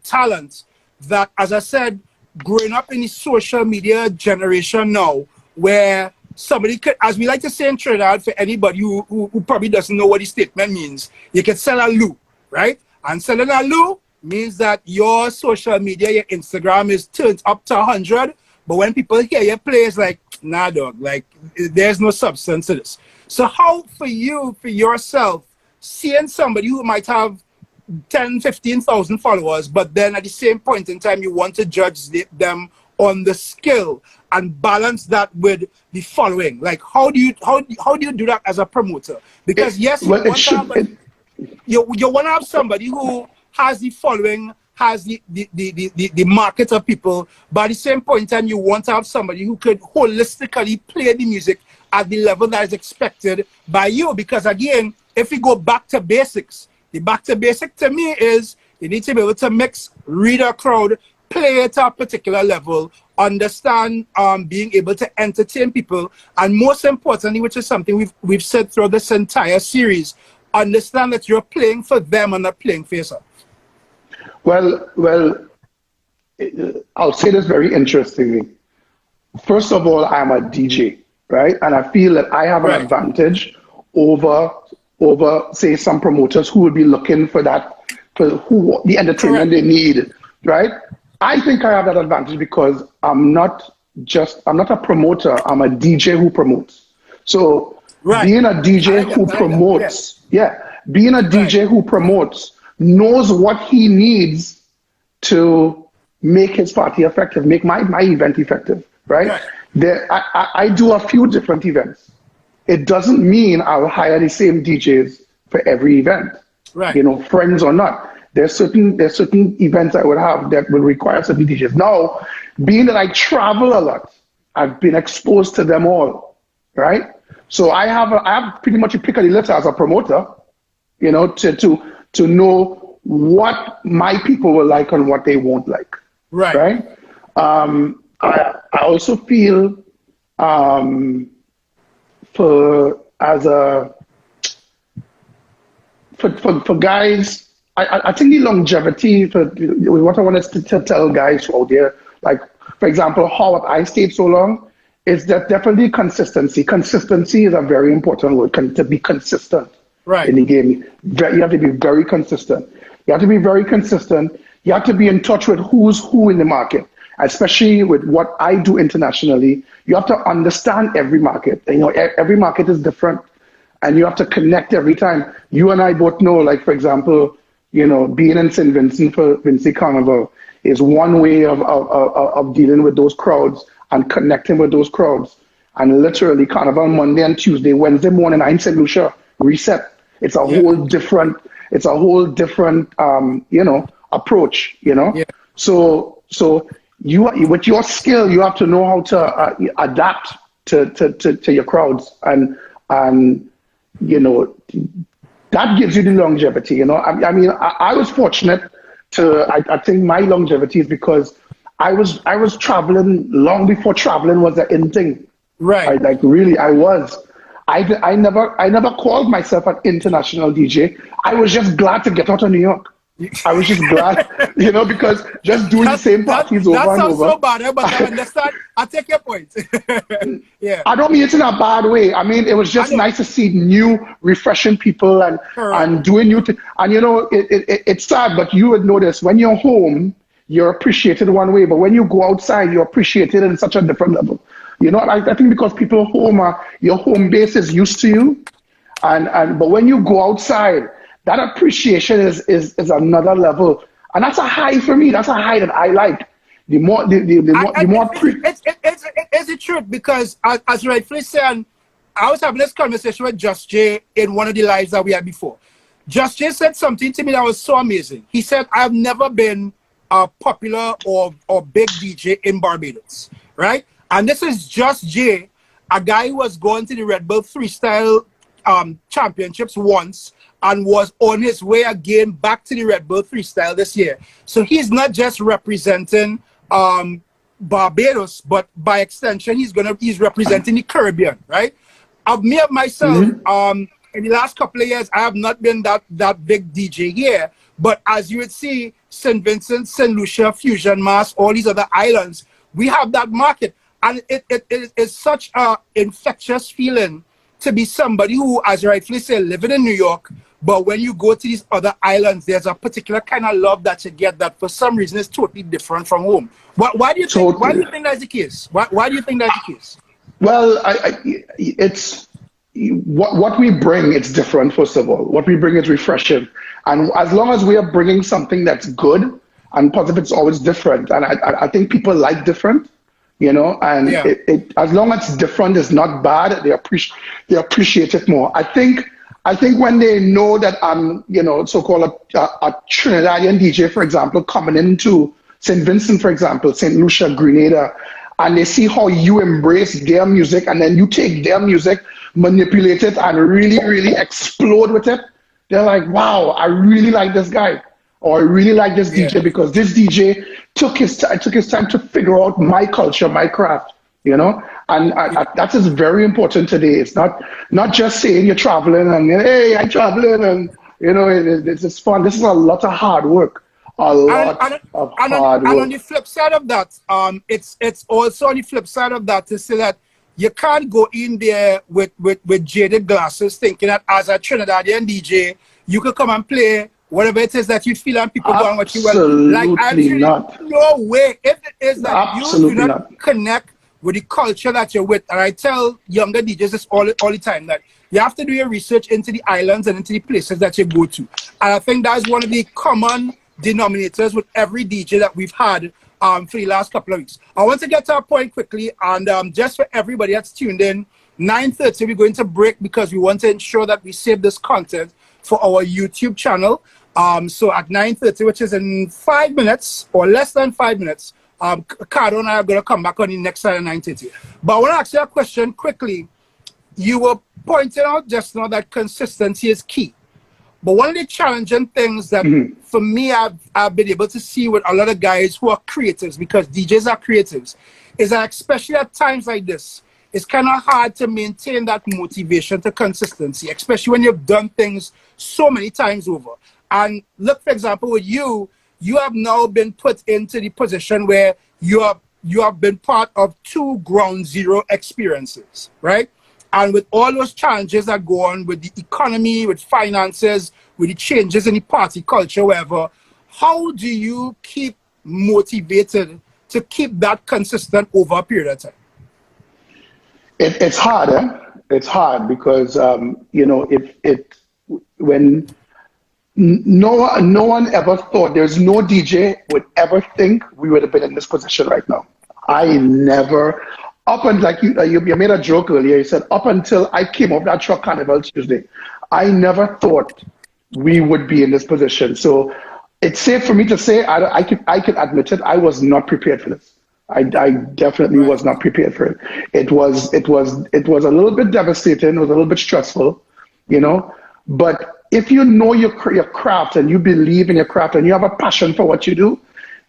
talent that, as I said, growing up in the social media generation now, where somebody could, as we like to say in Trinidad, for anybody who probably doesn't know what the statement means, you can sell a loo, right? And selling a loo means that your social media, your Instagram is turned up to 100, but when people hear you play, it's like, nah, dog, like, there's no substance to this. So how for you, for yourself, seeing somebody who might have 10, 15,000 followers, but then at the same point in time, you want to judge them on the skill and balance that with the following? Like, how do you do that as a promoter? Because yes, you want to have somebody who has the following, has the market of people, but at the same point in time, you want to have somebody who could holistically play the music at the level that is expected by you. Because again, if we go back to basics, the back to basic to me is you need to be able to mix, read a crowd, play at a particular level, understand being able to entertain people, and most importantly, which is something we've said throughout this entire series, understand that you're playing for them and not playing for yourself. Well, I'll say this very interestingly. First of all, I'm a DJ, right? And I feel that I have an advantage over say some promoters who would be looking for that, for the entertainment they need, right? I think I have that advantage because I'm not a promoter, I'm a DJ who promotes. So being a DJ who promotes, being a DJ who promotes knows what he needs to make his party effective, make my event effective, right? I do a few different events. It doesn't mean I'll hire the same DJs for every event, you know, friends or not. There's certain events I would have that will require certain DJs. Now, being that I travel a lot, I've been exposed to them all, right? So I have pretty much a pick of the litter as a promoter, you know, to know what my people will like and what they won't like, right? I also feel for guys, I think the longevity for what I want us to tell guys out there, like for example, how I stayed so long, is that definitely consistency. Consistency is a very important word. To be consistent in the game, you have to be very consistent. You have to be very consistent. You have to be in touch with who's who in the market, especially with what I do internationally. You have to understand every market. You know, every market is different, and you have to connect every time. You and I both know, like for example, you know, being in St. Vincent for Vincy Carnival is one way of dealing with those crowds and connecting with those crowds. And literally, Carnival Monday and Tuesday, Wednesday morning, I'm in St. Lucia, reset. It's a whole different. It's a whole different, you know, approach. You know, so you with your skill, you have to know how to adapt to your crowds, and you know, that gives you the longevity. You know, I mean, I was fortunate to. I think my longevity is because I was traveling long before traveling was an in thing. Right. Like really, I was. I never called myself an international DJ. I was just glad to get out of New York. I was just glad, you know, because just doing the same parties over and over. That sounds so bad, but I understand. I take your point. I don't mean it in a bad way. I mean, it was just nice to see new, refreshing people and doing new things. And you know, it's sad, but you would notice when you're home, you're appreciated one way, but when you go outside, you're appreciated in such a different level. You know, I think because people home your home base is used to you, but when you go outside, that appreciation is another level, and that's a high for me. That's a high that I like. The more. It's the truth, because as rightfully said, I was having this conversation with Just Jay in one of the lives that we had before. Just Jay said something to me that was so amazing. He said, I've never been a popular or big DJ in Barbados, right? And this is Just Jay, a guy who was going to the Red Bull Freestyle Championships once and was on his way again back to the Red Bull Freestyle this year. So he's not just representing Barbados, but by extension, he's representing the Caribbean, right? Of me of myself, in the last couple of years, I have not been that big DJ here. But as you would see, St. Vincent, St. Lucia, Fusion Mass, all these other islands, we have that market. And it is such an infectious feeling to be somebody who, as you rightfully say, living in New York, but when you go to these other islands, there's a particular kind of love that you get that for some reason is totally different from home. Why do you think that's the case? Why do you think that's the case? Well, it's what we bring. It's different. First of all, what we bring is refreshing, and as long as we are bringing something that's good and positive, it's always different. And I think people like different, you know. And as long as it's different, it's not bad. They appreciate it more. I think when they know that I'm, you know, so-called a Trinidadian DJ, for example, coming into St. Vincent, for example, St. Lucia, Grenada, and they see how you embrace their music and then you take their music, manipulate it, and really, really explode with it, they're like, wow, I really like this guy, or I really like this DJ because this DJ took his time to figure out my culture, my craft, you know? And that is very important today. It's not just saying you're traveling and, hey, I'm traveling, and, you know, it's just fun. This is a lot of hard work. And on the flip side of that, it's also on the flip side of that to say that you can't go in there with jaded glasses thinking that as a Trinidadian DJ, you could come and play whatever it is that you feel and people go on what you want. Like, absolutely not. No way. If it is that you do not connect with the culture that you're with, and I tell younger DJs this all the time, that you have to do your research into the islands and into the places that you go to. And I think that's one of the common denominators with every DJ that we've had for the last couple of weeks. I want to get to our point quickly, and just for everybody that's tuned in, 9:30 we're going to break because we want to ensure that we save this content for our YouTube channel. So at 9:30, which is in 5 minutes or less than 5 minutes, Cardo and I are going to come back on the next side of 9:30. But I want to ask you a question quickly. You were pointing out just now that consistency is key. But one of the challenging things that for me I've been able to see with a lot of guys who are creatives, because DJs are creatives, is that especially at times like this, it's kind of hard to maintain that motivation to consistency, especially when you've done things so many times over. And look, for example, with you have now been put into the position where you have been part of 2 ground zero experiences, right? And with all those challenges that go on with the economy, with finances, with the changes in the party culture, whatever, how do you keep motivated to keep that consistent over a period of time? It's hard, eh? It's hard because, you know, when no one ever thought, there's no DJ would ever think we would have been in this position right now. I never, up and like you made a joke earlier, you said, up until I came off that truck Carnival Tuesday, I never thought we would be in this position. So it's safe for me to say, I can admit it, I was not prepared for this. I definitely was not prepared for it. It was a little bit devastating, it was a little bit stressful, you know, but if you know your craft and you believe in your craft and you have a passion for what you do,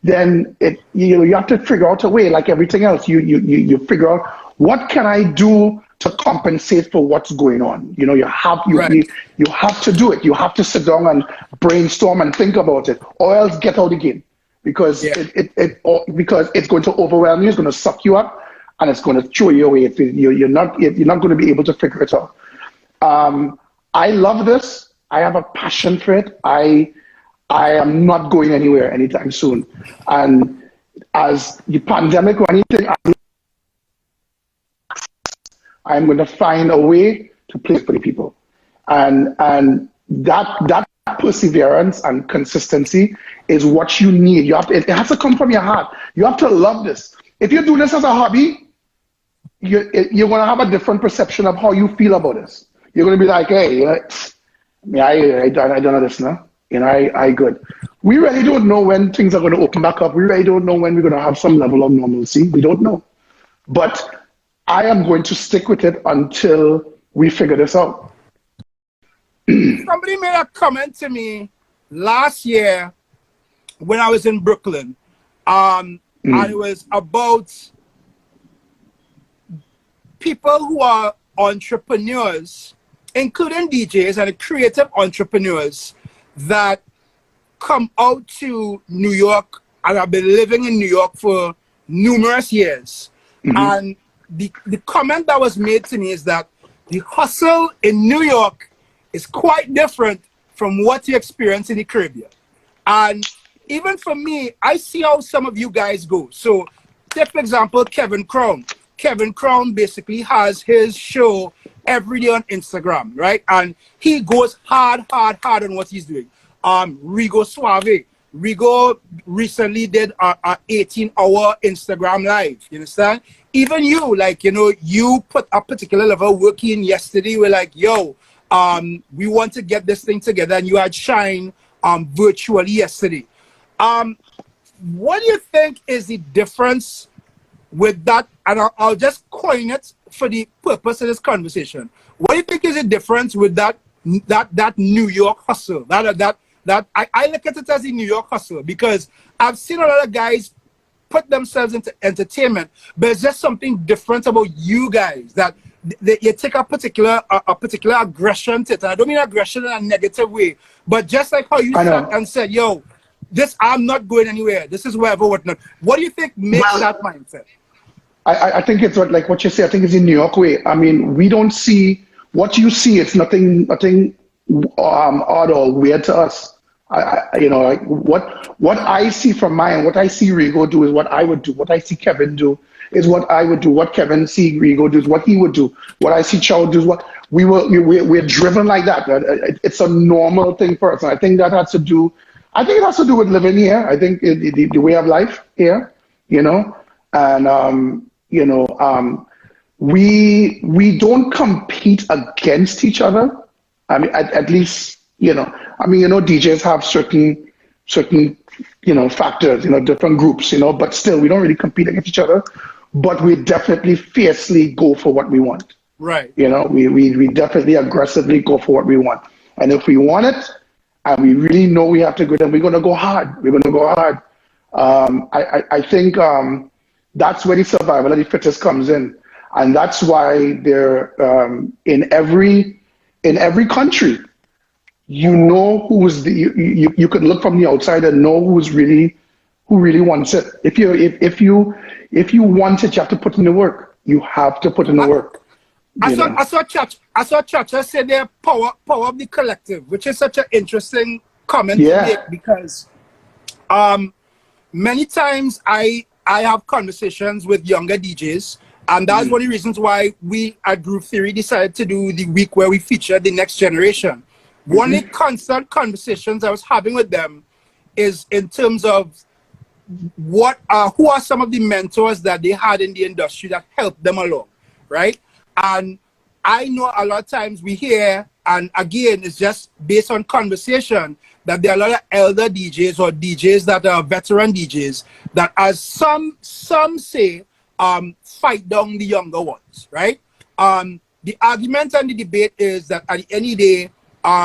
then you have to figure out a way. Like everything else, you figure out what can I do to compensate for what's going on. You know, you have to do it. You have to sit down and brainstorm and think about it, or else get out again, because because it's going to overwhelm you. It's going to suck you up, and it's going to throw you away. You're not going to be able to figure it out. I love this. I have a passion for it. I am not going anywhere anytime soon. And as the pandemic or anything, I'm going to find a way to play for the people. And that perseverance and consistency is what you need. It has to come from your heart. You have to love this. If you do this as a hobby, you're going to have a different perception of how you feel about this. You're going to be like, hey, Yeah, I don't know this now. You know, I good. We really don't know when things are going to open back up. We really don't know when we're going to have some level of normalcy. We don't know. But I am going to stick with it until we figure this out. Somebody made a comment to me last year when I was in Brooklyn, and it was about people who are entrepreneurs, including DJs and creative entrepreneurs that come out to New York and have been living in New York for numerous years. And the comment that was made to me is that the hustle in New York is quite different from what you experience in the Caribbean. And even for me, I see how some of you guys go. So take, for example, Kevin Crown. Kevin Crown basically has his show every day on Instagram, right? And he goes hard on what he's doing. Rigo Suave. Rigo recently did a 18-hour Instagram live, you understand? Even you, like, you know, you put a particular level of work in yesterday. We're like, yo, we want to get this thing together, and you had Shine virtually yesterday. What do you think is the difference with that? And I'll just coin it for the purpose of this conversation. What do you think is the difference with that New York hustle? I look at it as a New York hustle because I've seen a lot of guys put themselves into entertainment, but it's just something different about you guys that you take a particular aggression to it. And I don't mean aggression in a negative way, but just like how you sat and said, yo, this, I'm not going anywhere. This is wherever, whatnot. What do you think makes that mindset? I think it's like what you say. I think it's in New York way. I mean, we don't see what you see. It's nothing odd or weird to us. You know, like what I see from mine, what I see Rigo do is what I would do. What I see Kevin do is what I would do. What Kevin see Rigo do is what he would do. What I see Chow do is what we're driven like that. It's a normal thing for us. And I think that has to do. I think it has to do with living here. I think the way of life here, you know, and you know, we don't compete against each other. I mean, at least, you know, I mean, you know, DJs have certain, you know, factors, you know, different groups, you know, but still we don't really compete against each other, but we definitely fiercely go for what we want. Right. You know, we definitely aggressively go for what we want. And if we want it and we really know we have to go, then we're going to go hard. We're going to go hard. I think that's where the survival of the fittest comes in. And that's why they're in every country, you know who's you could look from the outside and know who really wants it. If you want it, you have to put in the work. You have to put in the work. I saw Chacha say they're power of the collective, which is such an interesting comment to make because many times I have conversations with younger DJs. And that's one of the reasons why we at Group Theory decided to do the week where we feature the next generation. One of the constant conversations I was having with them is in terms of who are some of the mentors that they had in the industry that helped them along, right? And I know a lot of times we hear, and again, it's just based on conversation, that there are a lot of elder DJs or DJs that are veteran DJs that, as some say, fight down the younger ones, right? The argument and the debate is that at the end of the day,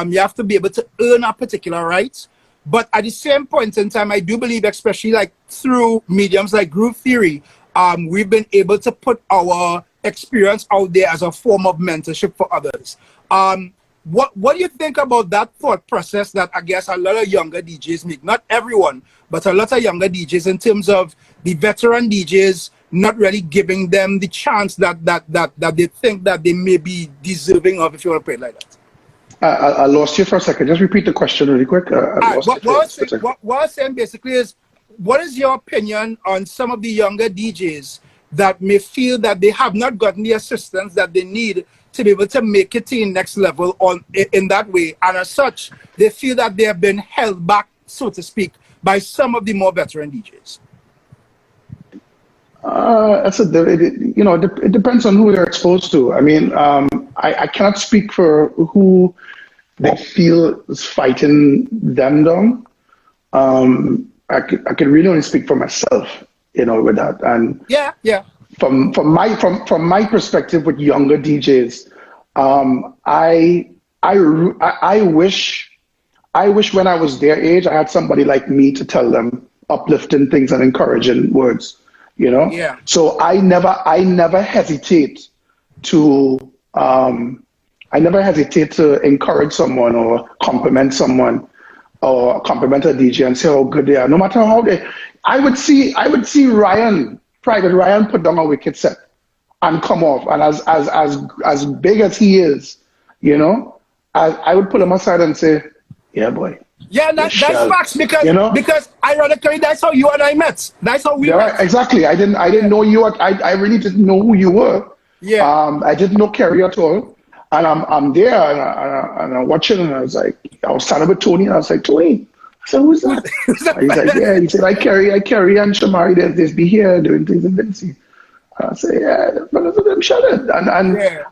you have to be able to earn a particular right. But at the same point in time, I do believe, especially like through mediums like Group Theory, we've been able to put our experience out there as a form of mentorship for others. What do you think about that thought process that I guess a lot of younger DJs make? Not everyone, but a lot of younger DJs, in terms of the veteran DJs not really giving them the chance that they think that they may be deserving of, if you want to put it like that. I lost you for a second. Just repeat the question really quick. What I was saying basically is, what is your opinion on some of the younger DJs that may feel that they have not gotten the assistance that they need to be able to make it to the next level in that way, and as such, they feel that they have been held back, so to speak, by some of the more veteran DJs? It depends on who they're exposed to. I mean, I cannot speak for who they feel is fighting them down. I could really only speak for myself, with that. And yeah. From my perspective with younger DJs, I wish when I was their age I had somebody like me to tell them uplifting things and encouraging words, Yeah. So I never hesitate to encourage someone or compliment someone or compliment a DJ and say how good they are, no matter how they. I would see Private Ryan put down a wicked set and come off, and as big as he is, I would pull him aside and say, yeah, boy. Yeah, that's facts because ironically that's how you and I met. That's how we met. Exactly. I didn't know you. I really didn't know who you were. Yeah. I didn't know Kerry at all. And I'm there and I'm watching, and I was standing with Tony, and I was like, Tony. I said, who's that? He's like, yeah. He said, I carry and Shomari. They be here doing things in Vinci. I say, yeah, brothers of them shut it.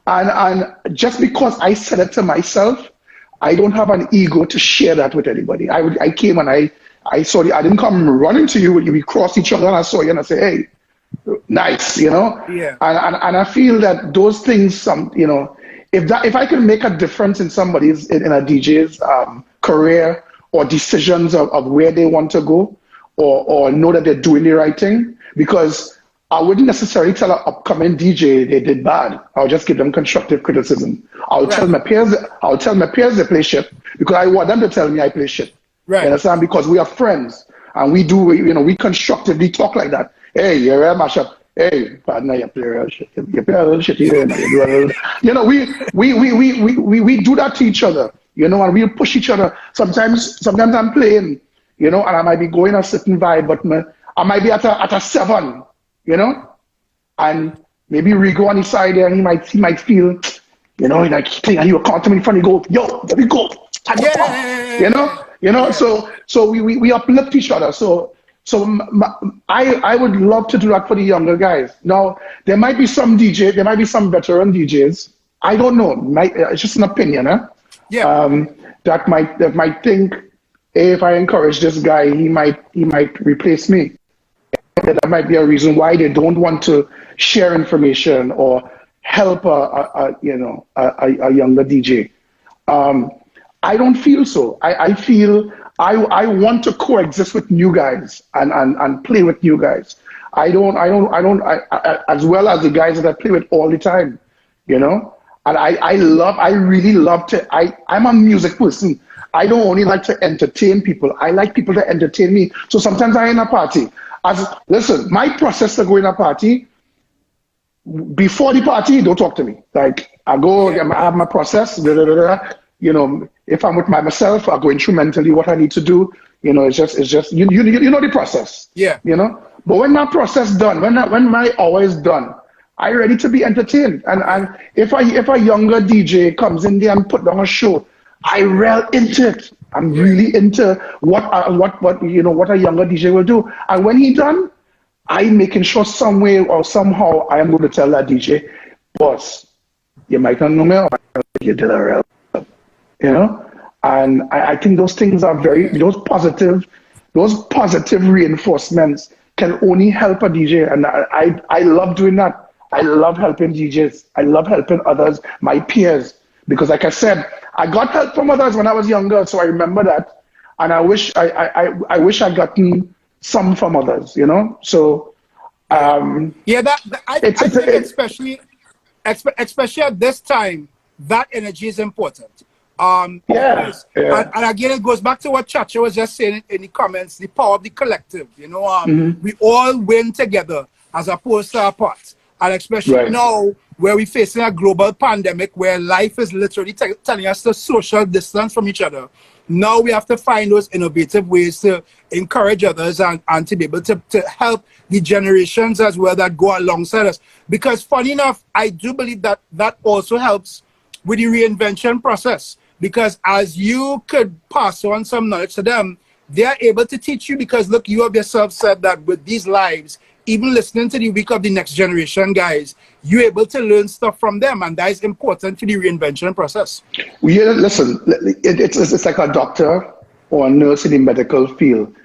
And just because I said it to myself, I don't have an ego to share that with anybody. I came and I saw you. I didn't come running to you. We crossed each other and I saw you and I say, hey, nice, Yeah. And I feel that those things, if I can make a difference in somebody's in a DJ's career or decisions of where they want to go, or know that they're doing the right thing, because I wouldn't necessarily tell an upcoming DJ they did bad. I'll just give them constructive criticism. I'll tell my peers they play shit because I want them to tell me I play shit. Right. You understand? Because we are friends and we constructively talk like that. Hey, you're a mashup. Hey, partner, you play real shit. You play a little shit here. We do that to each other. And we'll push each other. Sometimes I'm playing, and I might be going a certain vibe, but I might be at a 7. And maybe Rigo on his side there, and he might feel, like he will come to me in front and go, yo, there we go. So we uplift each other. So I would love to do that for the younger guys. Now, there might be some veteran DJs. I don't know. It's just an opinion, that might think, hey, if I encourage this guy, he might replace me. That might be a reason why they don't want to share information or help a younger DJ. I don't feel so. I feel I want to coexist with new guys and play with new guys. I as well as the guys that I play with all the time, And I really love to. I'm a music person. I don't only like to entertain people. I like people to entertain me. So sometimes I'm in a party. Listen, my process to go in a party, before the party, don't talk to me. Like, I have my process, if I'm with myself, I go instrumentally what I need to do. It's just you know the process. Yeah. But when my process done, when my hour is done, I ready to be entertained. And if a younger DJ comes in there and put down a show, I rail into it. I'm really into what a younger DJ will do. And when he done, I'm making sure some way or somehow I am going to tell that DJ, boss, you might not know me, or you did a real, And I think those things are those positive reinforcements can only help a DJ. And I love doing that. I love helping DJs. I love helping others, my peers. Because like I said, I got help from others when I was younger, so I remember that. And I wish I gotten some from others, So I think especially at this time, that energy is important. And again, it goes back to what Chacha was just saying in the comments, the power of the collective. We all win together as opposed to apart. And especially now, where we're facing a global pandemic, where life is literally telling us to social distance from each other. Now we have to find those innovative ways to encourage others and to be able to help the generations as well that go alongside us. Because funny enough, I do believe that also helps with the reinvention process. Because as you could pass on some knowledge to them, they are able to teach you, because look, you have yourself said that with these lives, even listening to the Week of the Next Generation guys, you're able to learn stuff from them, and that is important for the reinvention process. Well, yeah, listen, it's like a doctor or a nurse in the medical field.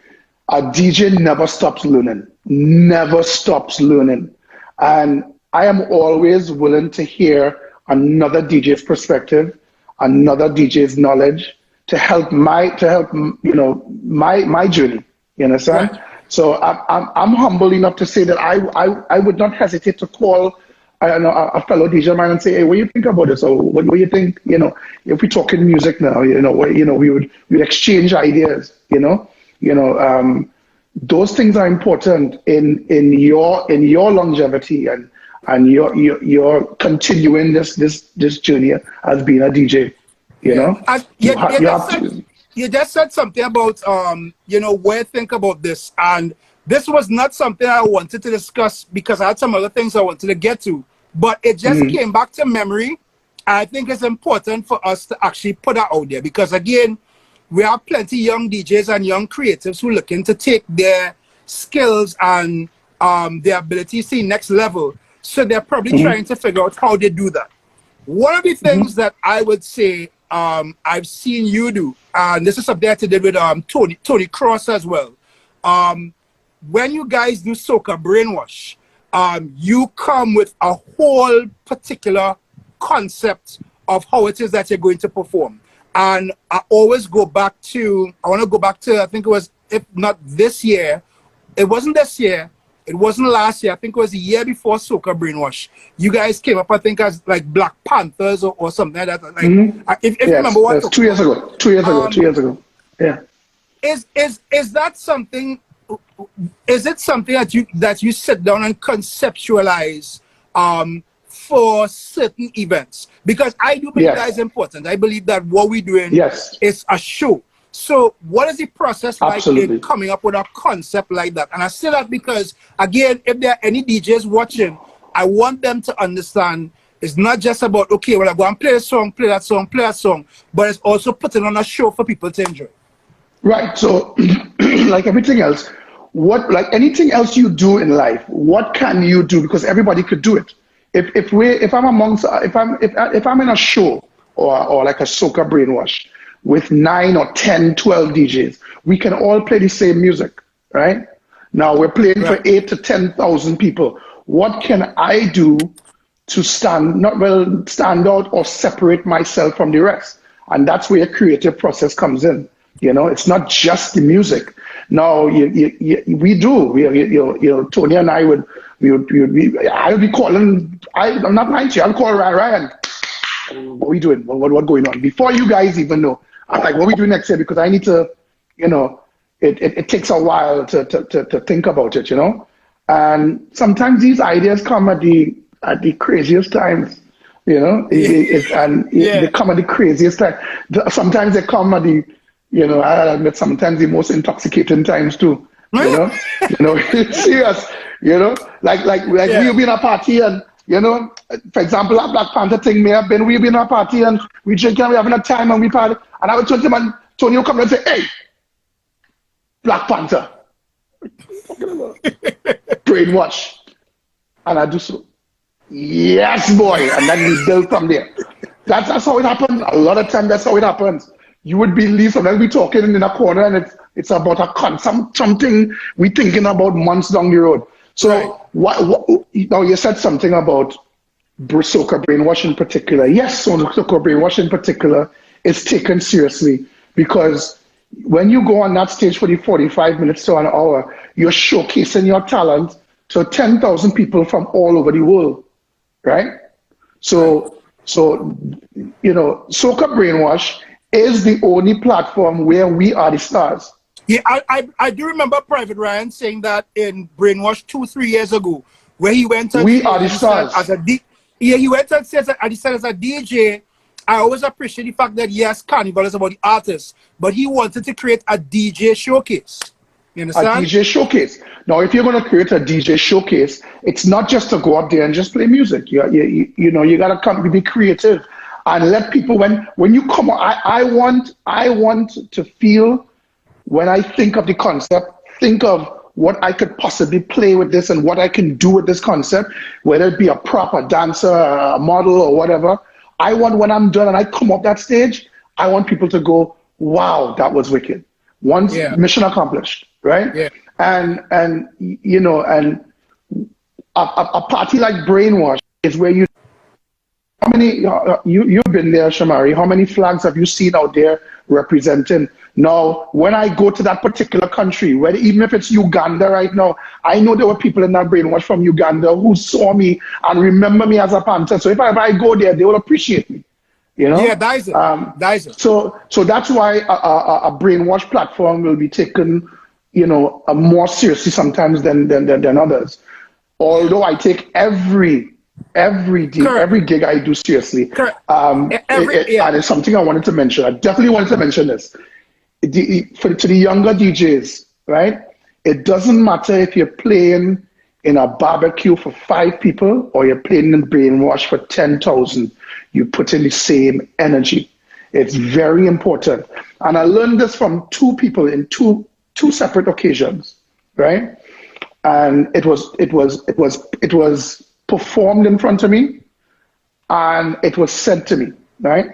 A DJ never stops learning, never stops learning. And I am always willing to hear another DJ's perspective, another DJ's knowledge to help my journey. You understand? Right. So I'm humble enough to say that I would not hesitate to call a fellow DJ of mine and say, hey, what do you think about this? Or what do you think? If we're talking music now, we would exchange ideas. Those things are important in your longevity and your continuing this journey as being a DJ. You just said something about where think about this, and this was not something I wanted to discuss because I had some other things I wanted to get to, but it just came back to memory. I think it's important for us to actually put that out there because again, we have plenty young DJs and young creatives who are looking to take their skills and their abilities to the next level. So they're probably trying to figure out how they do that. One of the things that I would say I've seen you do, and this is something I did with Tony Cross as well. When you guys do Soca Brainwash, you come with a whole particular concept of how it is that you're going to perform. And I always go back to, I think it was, if not this year, it wasn't this year, it wasn't last year, I think it was the year before Soca Brainwash. You guys came up, I think, as like Black Panthers or something like that. Like, if you remember what? Yes, 2 years ago. 2 years ago. Yeah. Is that something, is it something that you sit down and conceptualize for certain events? Because I do believe that is important. I believe that what we're doing is a show. So what is the process like in coming up with a concept like that? And I say that because, again, if there are any DJs watching, I want them to understand it's not just about, okay, well, I go and play a song, play that song, but it's also putting on a show for people to enjoy. Right. So like everything else, like anything else you do in life, what can you do? Because everybody could do it. If I'm in a show or like a Soca Brainwash with 9 or 10, 12 DJs, we can all play the same music, right? Now we're playing for 8 to 10,000 people. What can I do to stand out or separate myself from the rest? And that's where a creative process comes in. It's not just the music. No, we do. Tony and I I would be calling. I'm not lying to you. I'll call Ryan. What are we doing? What going on? Before you guys even know, I'm like, what are we doing next year? Because I need to, it takes a while to think about it, And sometimes these ideas come at the craziest times, they come at the craziest time. Sometimes they come at the, I admit sometimes the most intoxicating times too. Serious. Like we'll be in a party and for example, that Black Panther thing may have been we'll be in a party and we drink and we having a time and we party and I would turn to him and Tony will come and say, hey, Black Panther. Brainwash. And I do so. Yes, boy. And then we build from there. That's how it happens. A lot of times that's how it happens. You would believe sometimes we talking in a corner and it's about something we thinking about months down the road. So now you said something about Soca Brainwash in particular. Yes, so Soca Brainwash in particular is taken seriously because when you go on that stage for the 45 minutes to an hour, you're showcasing your talent to 10,000 people from all over the world, right? So Soca Brainwash is the only platform where we are the stars. Yeah, I do remember Private Ryan saying that in Brainwash 2-3 years ago, where he went and we are the stars. He went and said as a DJ, I always appreciate the fact that yes, Carnival is about the artists, but he wanted to create a DJ showcase. You understand? A DJ showcase. Now, if you're going to create a DJ showcase, it's not just to go up there and just play music. You got to come be creative and let people when you come. I want to feel when I think of the concept, think of what I could possibly play with this and what I can do with this concept, whether it be a proper dancer, a model, or whatever. I want, when I'm done and I come up that stage, I want people to go, wow, that was wicked. Once mission accomplished, right? Yeah. And you know, and a party like Brainwash is where you, how many, you've been there, Shomari, how many flags have you seen out there representing? Now, when I go to that particular country, whether, even if it's Uganda right now, I know there were people in that Brainwash from Uganda who saw me and remember me as a Panther. So if I go there, they will appreciate me. You know? Yeah, that is it. That is it. So that's why a Brainwash platform will be taken, you know, more seriously sometimes than others. Although I take every gig I do seriously. And it's something I wanted to mention. I definitely wanted to mention this. To the younger DJs, right? It doesn't matter if you're playing in a barbecue for 5 people or you're playing in Brainwash for 10,000. You put in the same energy. It's very important. And I learned this from 2 people in two separate occasions, right? And it was performed in front of me, and it was said to me, right?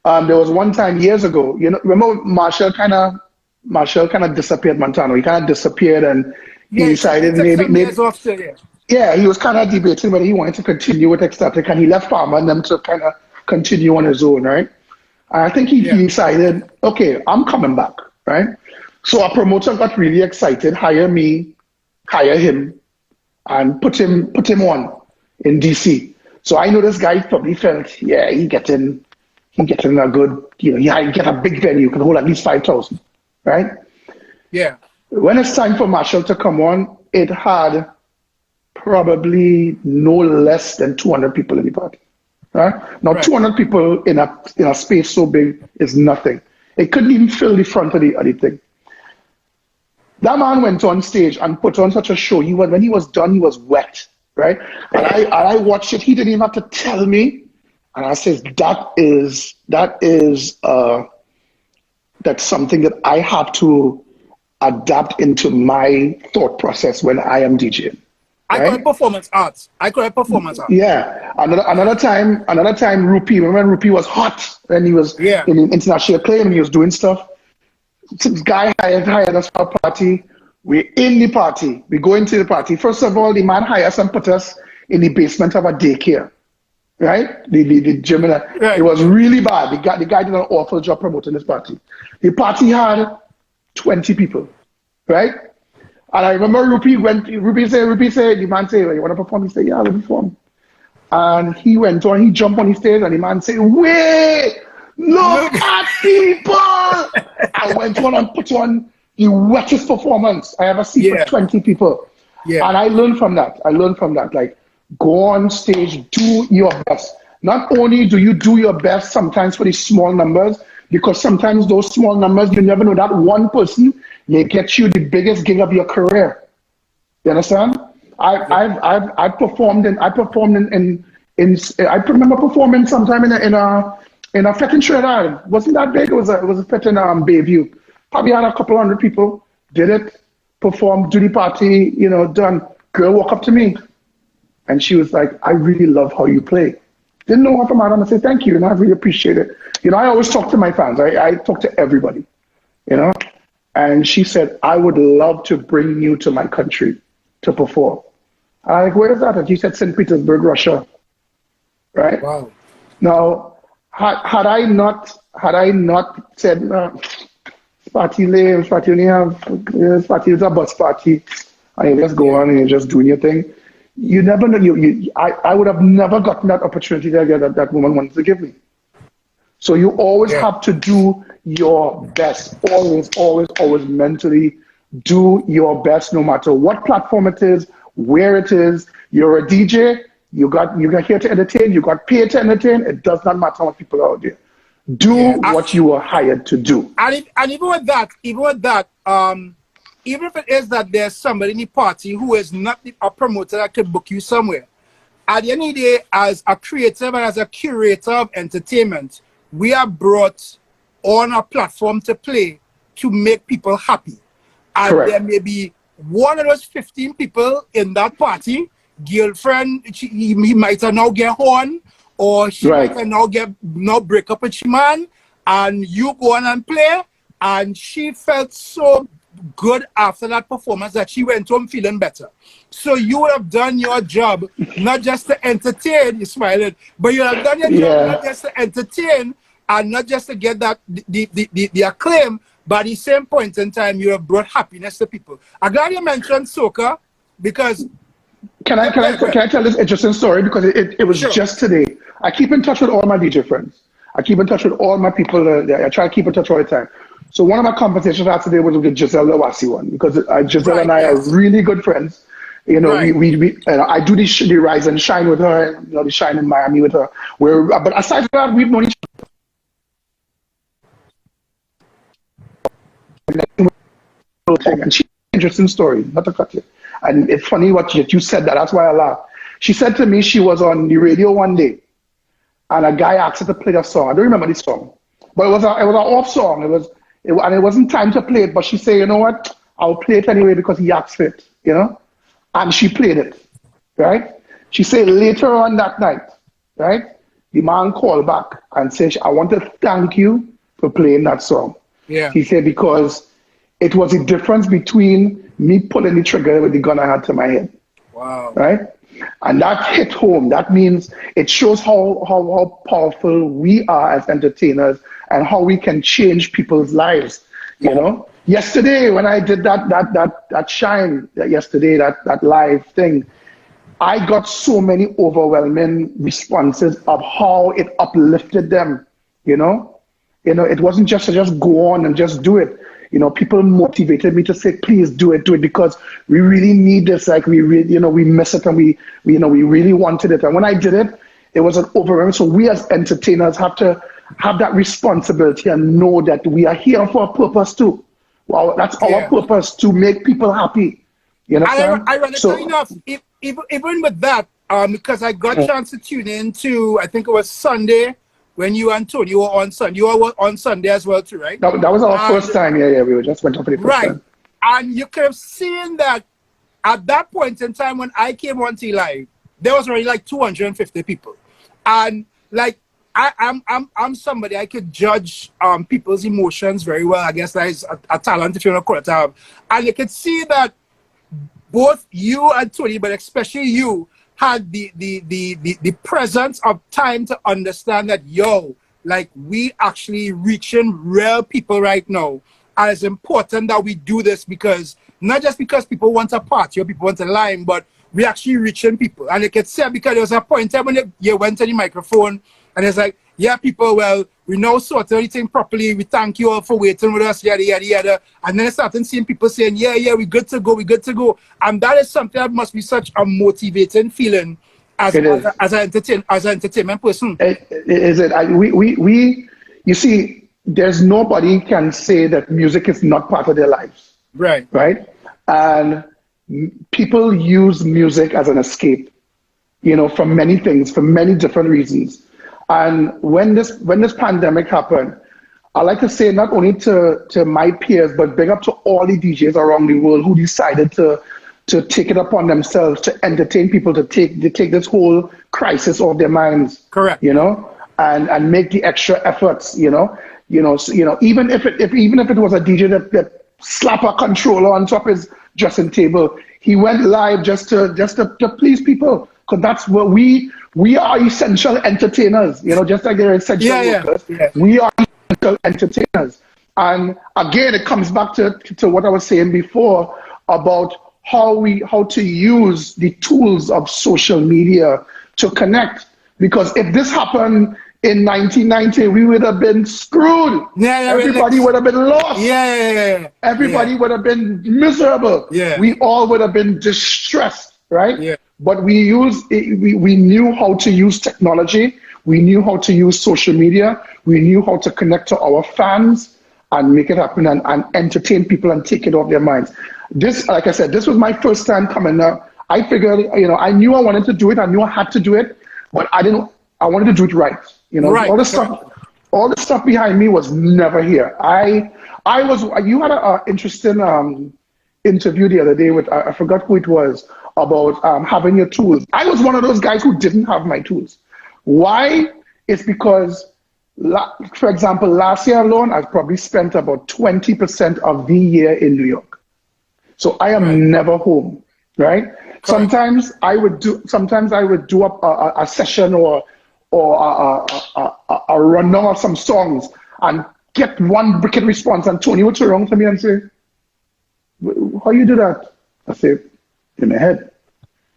There was one time years ago, you know, remember Marshall kind of disappeared, Montano. He kind of disappeared, and he decided maybe he was kind of debating whether he wanted to continue with Ecstatic, and he left Palmer and them to kind of continue on his own, right? And I think he decided, okay, I'm coming back, right? So our promoter got really excited, hire me, hire him, and put him on in DC. So I know this guy probably felt, he getting a good, you know, he get a big venue, can hold at least 5,000, right? Yeah. When it's time for Marshall to come on, it had probably no less than 200 people in the party. Right? Now, 200 people in a space so big is nothing. It couldn't even fill the front of the thing. That man went on stage and put on such a show. When he was done, he was wet, right? And I watched it. He didn't even have to tell me. And I said, that's something that I have to adapt into my thought process when I am DJing. Right? I call it performance arts. Yeah. Another time, Rupi, remember Rupi was hot when he was in international acclaim and he was doing stuff. This guy hired us for a party. We're in the party. We go into the party. First of all, the man hired us and put us in the basement of a daycare. Right? The gym. It was really bad. The guy did an awful job promoting this party. The party had 20 people. Right? And I remember Rupi said, the man said, you want to perform? He said, yeah, I'll perform. And he went on, he jumped on the stage and the man said, wait, look at people. I went on and put on the wettest performance I ever seen for 20 people. Yeah. And I learned from that. Like, go on stage, do your best. Not only do you do your best sometimes for these small numbers, because sometimes those small numbers, you never know, that one person, they get you the biggest gig of your career. You understand? I remember performing sometime in a fete in Trinidad. Wasn't that big? It was a fete in Bayview. Probably had a couple hundred people. Did it, performed, do the party, you know, done. Girl walked up to me and she was like, I really love how you play. Didn't know what from Adam. I said, thank you, and I really appreciate it. You know, I always talk to my fans. I talk to everybody, you know. And she said, I would love to bring you to my country to perform. I'm like, where is that? And she said, St. Petersburg, Russia. Right? Wow. Now, had I not said, party lame, party only have, party is a bus party, and you just go on and you're just doing your thing, you never know. I would have never gotten that opportunity that woman wanted to give me. So you always have to do your best. Always mentally do your best, no matter what platform it is, where it is. You're a DJ. You got here to entertain. You got paid to entertain. It does not matter what people are out there. Do what you were hired to do. And even with that, even if it is that there's somebody in the party who is not a promoter that could book you somewhere, at the end of the day, as a creative and as a curator of entertainment, we are brought on a platform to play to make people happy. And there may be one of those 15 people in that party, girlfriend, he might have now get horn, or she might have now break up with she man, and you go on and play, and she felt so good after that performance that she went home feeling better. So you would have done your job, not just to entertain, you smiling, but you have done your job not just to entertain and not just to get that the acclaim, but at the same point in time, you have brought happiness to people. I'm glad you mentioned soca because... Can I tell this interesting story? Because it was just today. I keep in touch with all my DJ friends. I keep in touch with all my people. I try to keep in touch all the time. So one of my conversations I had today was with the Giselle Lawasi one, because Giselle and I are really good friends. You know, I do the Rise and Shine with her, you know, the Shine in Miami with her. But aside from that, we've known each other. And she's an interesting story, not to cut it. And it's funny what you said that. That's why I laughed. She said to me she was on the radio one day, and a guy asked her to play a song. I don't remember the song, but it was an off song. And it wasn't time to play it. But she said, you know what? I'll play it anyway because he asked it. You know, and she played it. Right? She said later on that night, right? The man called back and said, I want to thank you for playing that song. Yeah. He said because it was the difference between me pulling the trigger with the gun I had to my head. Wow. Right? And that hit home. That means it shows how powerful we are as entertainers and how we can change people's lives. You know? Yesterday when I did that shine, that live thing, I got so many overwhelming responses of how it uplifted them. You know, it wasn't just to just go on and just do it. You know, people motivated me to say, please do it, because we really need this. Like we really, we miss it, and we really wanted it. And when I did it, it was an overwhelming. So we as entertainers have to have that responsibility and know that we are here for a purpose too. Well, that's our purpose, to make people happy. You understand? Ironically enough, even with that, because I got a chance to tune in to, I think it was Sunday, when you and Tony were on Sunday. You were on Sunday as well too, right? That was our first time, we were just went up for the first time. And you could have seen that at that point in time when I came on T Live, there was already like 250 people. And like, I'm somebody, I could judge people's emotions very well. I guess that is a talent, if you want to call it that. And you could see that both you and Tony, but especially you, had the presence of time to understand that, like we actually reaching real people right now. And it's important that we do this because, not just because people want a party or people want a line, but we actually reaching people. And you can say, because there was a point in time when you went to the microphone and it's like, yeah, people, well, we now sort everything properly. We thank you all for waiting with us, yada, yada, yada. And then I started seeing people saying, yeah, we're good to go, we're good to go. And that is something that must be such a motivating feeling as an entertainment person. Is it? You see, there's nobody can say that music is not part of their lives. Right. Right? And people use music as an escape, from many things, for many different reasons. And when this pandemic happened, I like to say not only to my peers, but big up to all the DJs around the world who decided to take it upon themselves to entertain people, to take this whole crisis off their minds. Correct. And make the extra efforts. Even if it was a DJ that slap a controller on top of his dressing table, he went live just to please people. Because that's what we are essential entertainers, just like they're essential workers. Yeah. We are essential entertainers. And again, it comes back to what I was saying before about how to use the tools of social media to connect. Because if this happened in 1990, we would have been screwed. Everybody would have been lost. Everybody would have been miserable. We all would have been distressed, right? But we knew how to use technology. We knew how to use social media. We knew how to connect to our fans and make it happen and entertain people and take it off their minds. This, like I said, this was my first time coming up. I figured, I knew I wanted to do it. I knew I had to do it, but I wanted to do it right. Right. All the stuff behind me was never here. You had an interesting interview the other day with, I forgot who it was, about having your tools. I was one of those guys who didn't have my tools. Why? It's because, for example, last year alone, I probably spent about 20% of the year in New York. So I am never home, right? Correct. Sometimes I would do a session or a rundown of some songs and get one wicked response, and Tony would turn around to me and say, how you do that? I say, in my head.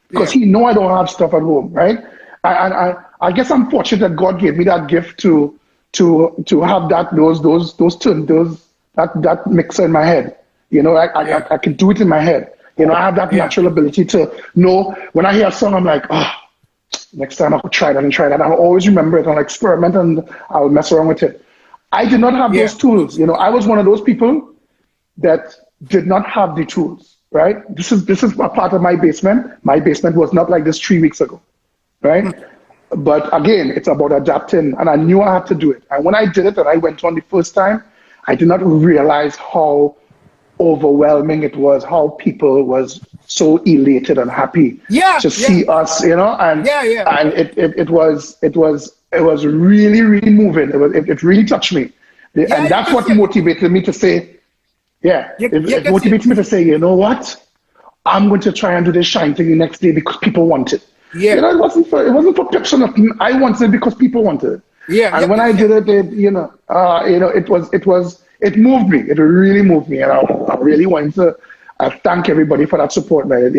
Because he know I don't have stuff at home, right? I guess I'm fortunate that God gave me that gift to have that mixer in my head. You know, I can do it in my head. You know, I have that natural ability to know when I hear a song, I'm like, next time I could try that and try that. I'll always remember it. I'll experiment and I'll mess around with it. I did not have those tools. You know, I was one of those people that did not have the tools, right? This is a part of my basement. My basement was not like this 3 weeks ago, right? But again, it's about adapting, and I knew I had to do it. And when I did it and I went on the first time, I did not realize how overwhelming it was, how people was so elated and happy to see us, you know, and it was really, really moving. It really touched me, and that's what motivated me to say, it motivated me to say, you know what, I'm going to try and do this shine thing the next day because people want it. You know, it wasn't for pips or nothing. I wanted it because people wanted it. And when I did it, it moved me. It really moved me, and I really want to thank everybody for that support, man.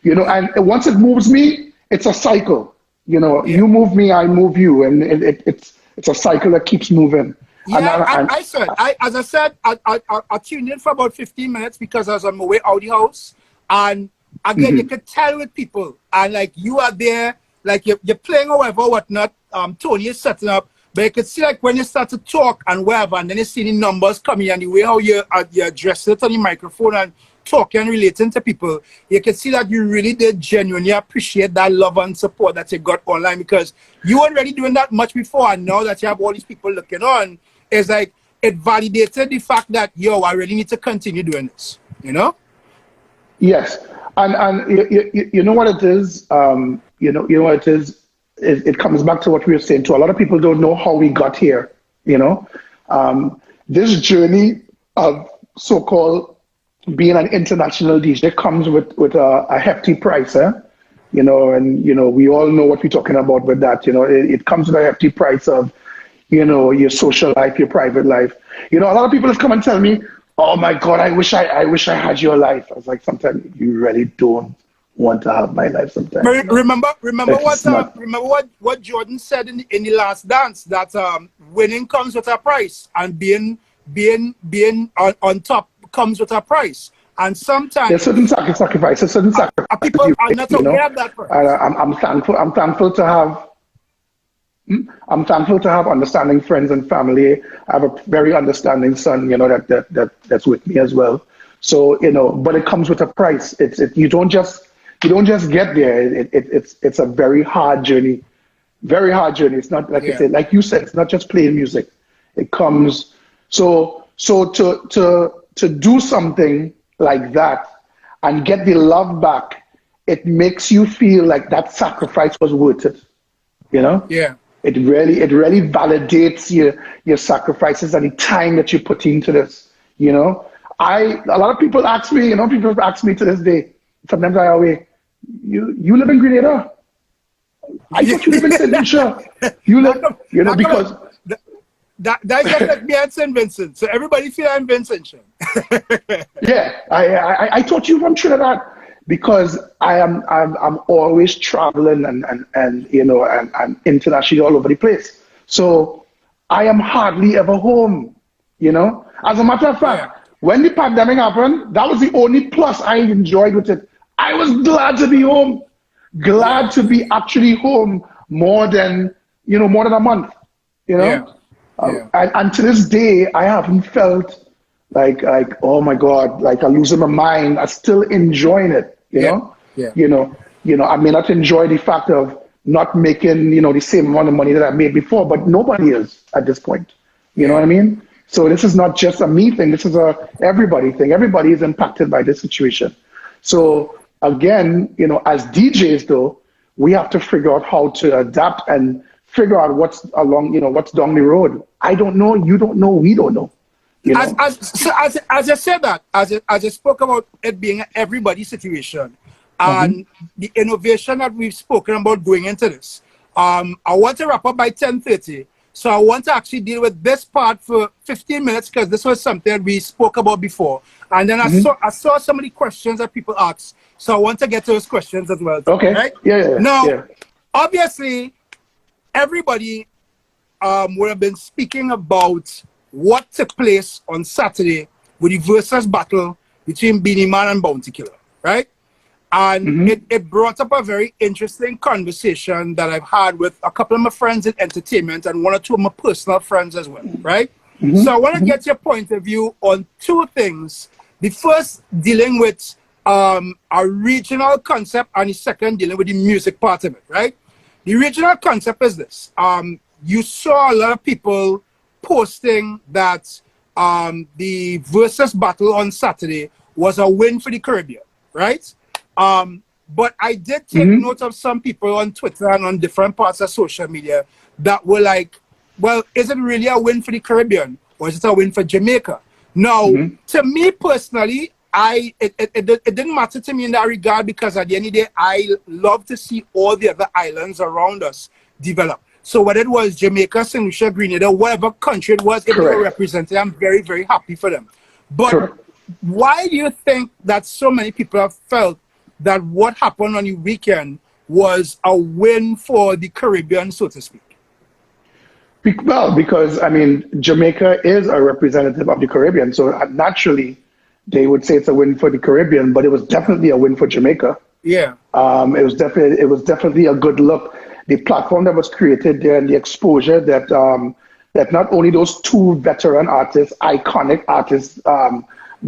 You know, and once it moves me, it's a cycle. You know, you move me, I move you, and it's a cycle that keeps moving. As I said, I tuned in for about 15 minutes because I was on my way out the house, and again, you could tell with people, and like you are there, like you're playing or whatnot. Tony is setting up. But you can see, like, when you start to talk and whatever, and then you see the numbers coming and the way how you address it on the microphone and talking and relating to people, you can see that you really did genuinely appreciate that love and support that you got online, because you weren't really doing that much before, and now that you have all these people looking on, it's like it validated the fact that, yo, I really need to continue doing this, you know? Yes, and you know what it is? You know what it is? It comes back to what we were saying too. A lot of people don't know how we got here, you know. This journey of so-called being an international DJ comes with a hefty price, you know, and, you know, we all know what we're talking about with that, you know. It comes with a hefty price of, you know, your social life, your private life. You know, a lot of people have come and tell me, oh my God, I wish I had your life. I was like, sometimes you really don't want to have my life sometimes. Remember what Jordan said in the last dance, that winning comes with a price, and being on top comes with a price. And sometimes there's certain sacrifices, people are not aware of that price. I'm thankful to have understanding friends and family. I have a very understanding son, you know, that's with me as well. So, you know, but it comes with a price. You don't just get there. It's a very hard journey. Very hard journey. It's not like you said, it's not just playing music. It comes so to do something like that and get the love back, it makes you feel like that sacrifice was worth it. You know? Yeah. It really validates your sacrifices and the time that you put into this. You know? A lot of people ask me, people ask me to this day, sometimes I always, you live in Grenada? I thought you live in St. Lucia. You live, because... That's just like me at St. Vincent. So everybody feel I'm Vincent. Yeah, I thought you from Trinidad, because I'm always traveling and internationally all over the place. So I am hardly ever home, you know. As a matter of fact, when the pandemic happened, that was the only plus I enjoyed with it. I was glad to be home, glad to be actually home more than a month, you know. Yeah. And to this day, I haven't felt like, oh my God, like I'm losing my mind. I'm still enjoying it, you know? Yeah. You know, I may not enjoy the fact of not making, the same amount of money that I made before, but nobody is at this point. You know what I mean? So this is not just a me thing. This is a everybody thing. Everybody is impacted by this situation. So again, you know, as DJs though, we have to figure out how to adapt and figure out what's along, you know, what's down the road. I don't know. You don't know. We don't know. You know? As I said that, as I spoke about it being an everybody situation, and the innovation that we've spoken about going into this, I want to wrap up by 10:30. So I want to actually deal with this part for 15 minutes because this was something we spoke about before. And then I saw some of the questions that people asked. So I want to get to those questions as well. Okay. Right? Yeah. Now, obviously, everybody would have been speaking about what took place on Saturday with the versus battle between Beenie Man and Bounty Killer, right? And it brought up a very interesting conversation that I've had with a couple of my friends in entertainment and one or two of my personal friends as well, right? So I want to get your point of view on two things. The first dealing with a regional concept, and the second dealing with the music part of it, right? The regional concept is this. You saw a lot of people posting that the versus battle on Saturday was a win for the Caribbean, right? But I did take note of some people on Twitter and on different parts of social media that were like, well, is it really a win for the Caribbean or is it a win for Jamaica? Now, to me personally, it didn't matter to me in that regard because at the end of the day, I love to see all the other islands around us develop. So whether it was Jamaica, St. Lucia, Grenada, whatever country it was, if they were represented, I'm very, very happy for them. But why do you think that so many people have felt that what happened on the weekend was a win for the Caribbean, so to speak? Well, because, I mean, Jamaica is a representative of the Caribbean, so naturally they would say it's a win for the Caribbean, but it was definitely a win for Jamaica. Yeah. It was definitely a good look. The platform that was created there and the exposure that that not only those two veteran artists, iconic artists,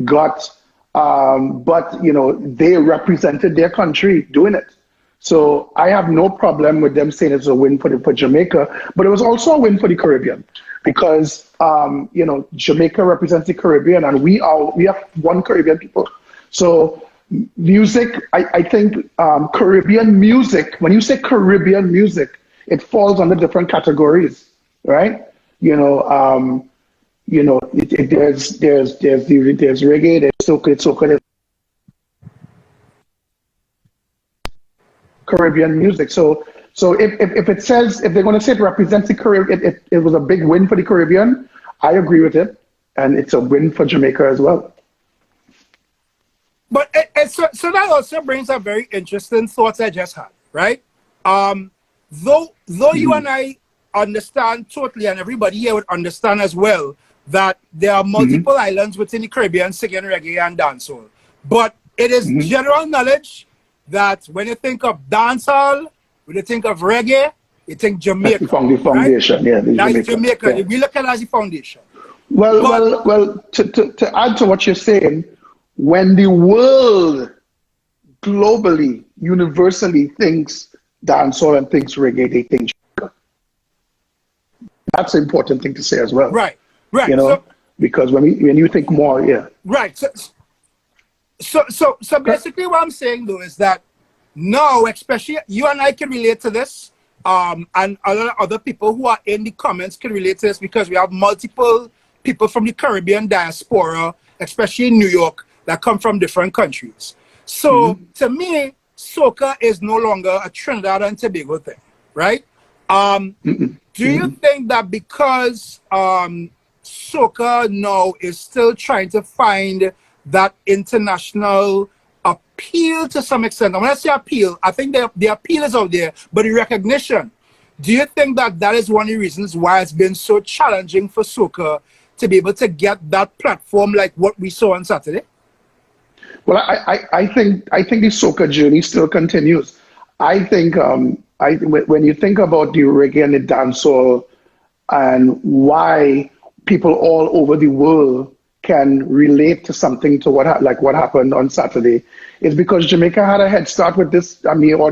got, but you know, they represented their country doing it. So I have no problem with them saying it's a win for Jamaica, but it was also a win for the Caribbean because you know, Jamaica represents the Caribbean and we have one Caribbean people. So music, I think Caribbean music, when you say Caribbean music, it falls under different categories, right? You know, there's reggae, there's soca, there's Caribbean music. So if it says, if they're going to say it represents the Caribbean, it was a big win for the Caribbean, I agree with it, and it's a win for Jamaica as well. But so that also brings up very interesting thoughts I just had, right? Though you and I understand totally, and everybody here would understand as well, that there are multiple islands within the Caribbean singing reggae and dancehall. But it is general knowledge that when you think of dancehall, when you think of reggae, you think Jamaica. That's the foundation, right? Yeah. That's Jamaica. Yeah. We look at it as the foundation. Well, to add to what you're saying, when the world globally, universally thinks dancehall and thinks reggae, they think Jamaica. That's an important thing to say as well. Right. You know, because when you think more, yeah. Right. So basically what I'm saying though is that now, especially you and I can relate to this, and a lot of other people who are in the comments can relate to this because we have multiple people from the Caribbean diaspora, especially in New York, that come from different countries. So to me, soca is no longer a Trinidad and Tobago thing, right? Do you think that because soca now is still trying to find that international appeal to some extent? And when I say appeal, I think the appeal is out there, but the recognition, do you think that that is one of the reasons why it's been so challenging for soca to be able to get that platform like what we saw on Saturday? Well, I think the soca journey still continues. I think when you think about the reggae and the dancehall and why people all over the world can relate to something to what happened on Saturday, is because Jamaica had a head start with this. I mean, or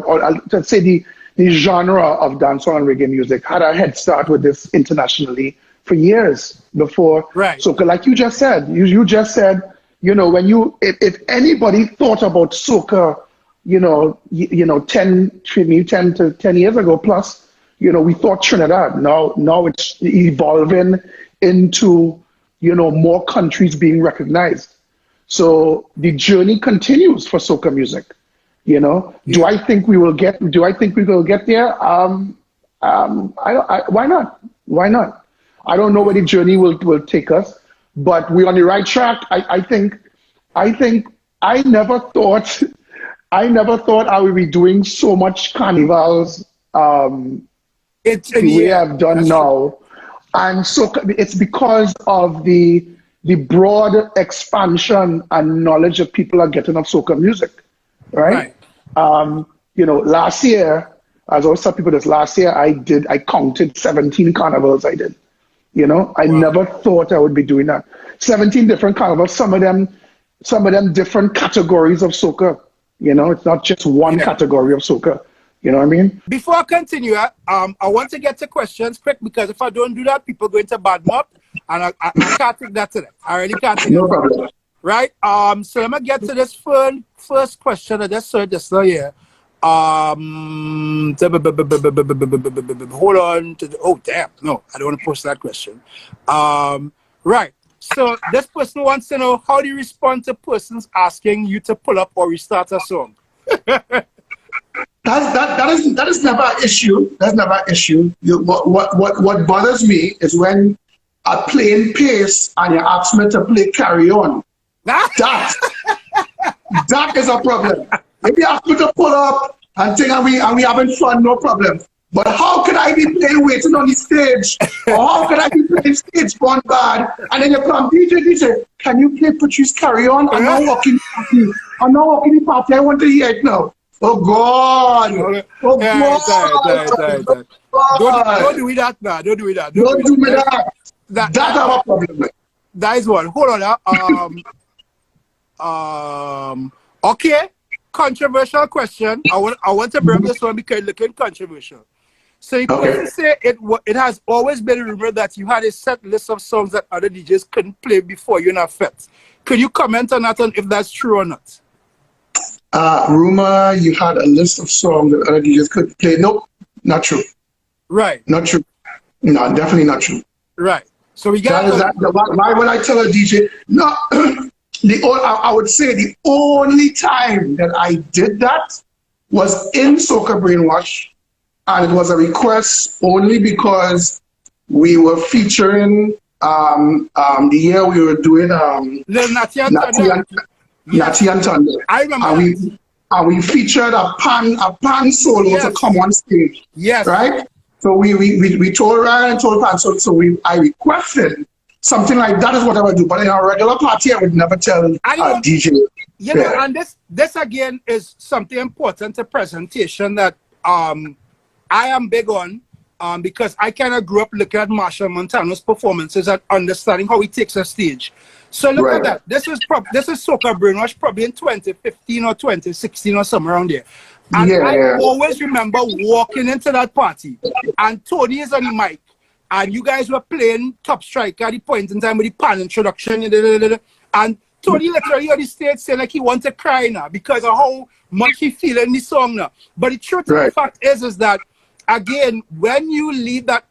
let's say the genre of dancehall and reggae music had a head start with this internationally for years before. Right. So like you just said, you just said, you know, when you, if anybody thought about soca, you know, 10 to 10 years ago plus, you know, we thought Trinidad. Now it's evolving into, you know, more countries being recognized. So the journey continues for soca music. You know, do I think we will get there? Why not? Why not? I don't know where the journey will take us, but we're on the right track. I think I never thought I would be doing so much carnivals the way I've done now. And so it's because of the broad expansion and knowledge that people are getting of soca music, right? You know, last year, as I always tell people this, last year I counted 17 carnivals I did. You know, I never thought I would be doing that. 17 different carnivals, some of them different categories of soca. You know, it's not just one category of soca. You know what I mean? Before I continue, I want to get to questions quick, because if I don't do that, people go into bad mood, and I can't take that today. I really can't take no problem. Right? So let me get to this first question. I just saw this here. Hold on. Oh, damn. No, I don't want to post that question. Right. So this person wants to know, how do you respond to persons asking you to pull up or restart a song? That is never an issue. That's never an issue. What bothers me is when I play in pace and you ask me to play Carry On. That is a problem. If you ask me to pull up and think and we having fun, no problem. But how could I be playing waiting on the stage? Or how could I be playing stage gone bad? And then you come, DJ, can you play Patrice Carry On? I'm not walking the party. I want to hear it now. Oh God! Oh God! Don't do that now. Don't do that. Don't do me that. That's our problem. That is one. Hold on. Okay. Controversial question. I want to bring this one because it's looking controversial. So you can say it has always been rumored that you had a set list of songs that other DJs couldn't play before you in a fete. Could you comment on that, and if that's true or not? Rumor you had a list of songs that other DJs couldn't play. Nope, not true. Right. Not true. No, definitely not true. Right. So we got why would I tell a DJ? No, I would say the only time that I did that was in Soca Brainwash, and it was a request only because we were featuring the year we were doing Natty and Thunder. I remember. And we featured a pan solo to come on stage. Yes. Right? So we told Ryan and told Pan, so I requested something like that is what I would do. But in a regular party, I would never tell a DJ. You know, and this again is something important to presentation that I am big on, because I kind of grew up looking at Marshall Montano's performances and understanding how he takes a stage. So look at that. This is Soca Brainwash probably in 2015 or 2016 or somewhere around there. And I always remember walking into that party and Tony is on the mic and you guys were playing Top Striker at the point in time with the pan introduction, and Tony literally on the stage saying like he wants to cry now because of how much he feeling the song now. But the truth of the fact is that again, when you leave that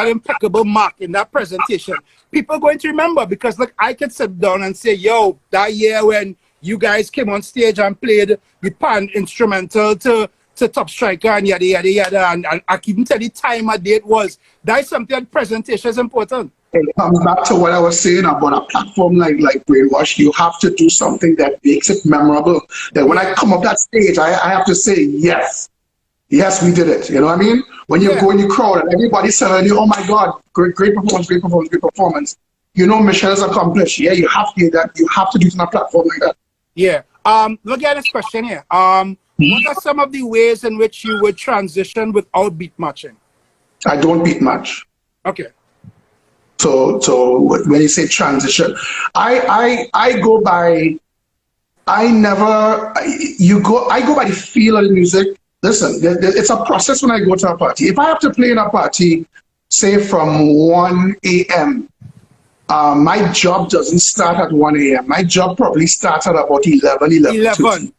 impeccable mark in that presentation, people are going to remember, because like I could sit down and say, yo, that year when you guys came on stage and played the pan instrumental to Top Striker and yada yada yada, and I can even tell the time and date was. That is something that presentation is important. It comes back to what I was saying about a platform like Brainwash. You have to do something that makes it memorable. That when I come up that stage, I have to say, yes, we did it. You know what I mean? When you go in the crowd and everybody's telling you, oh my God, great performance, great performance, great performance. You know, mission is accomplished. Yeah, you have to do that. You have to do it on a platform like that. Yeah. Look at this question here. What are some of the ways in which you would transition without beat matching? I don't beat match. Okay. So when you say transition, I go by. I go by the feel of the music. Listen, it's a process when I go to a party. If I have to play in a party say from 1 a.m., my job doesn't start at 1 a.m. My job probably starts at about 11.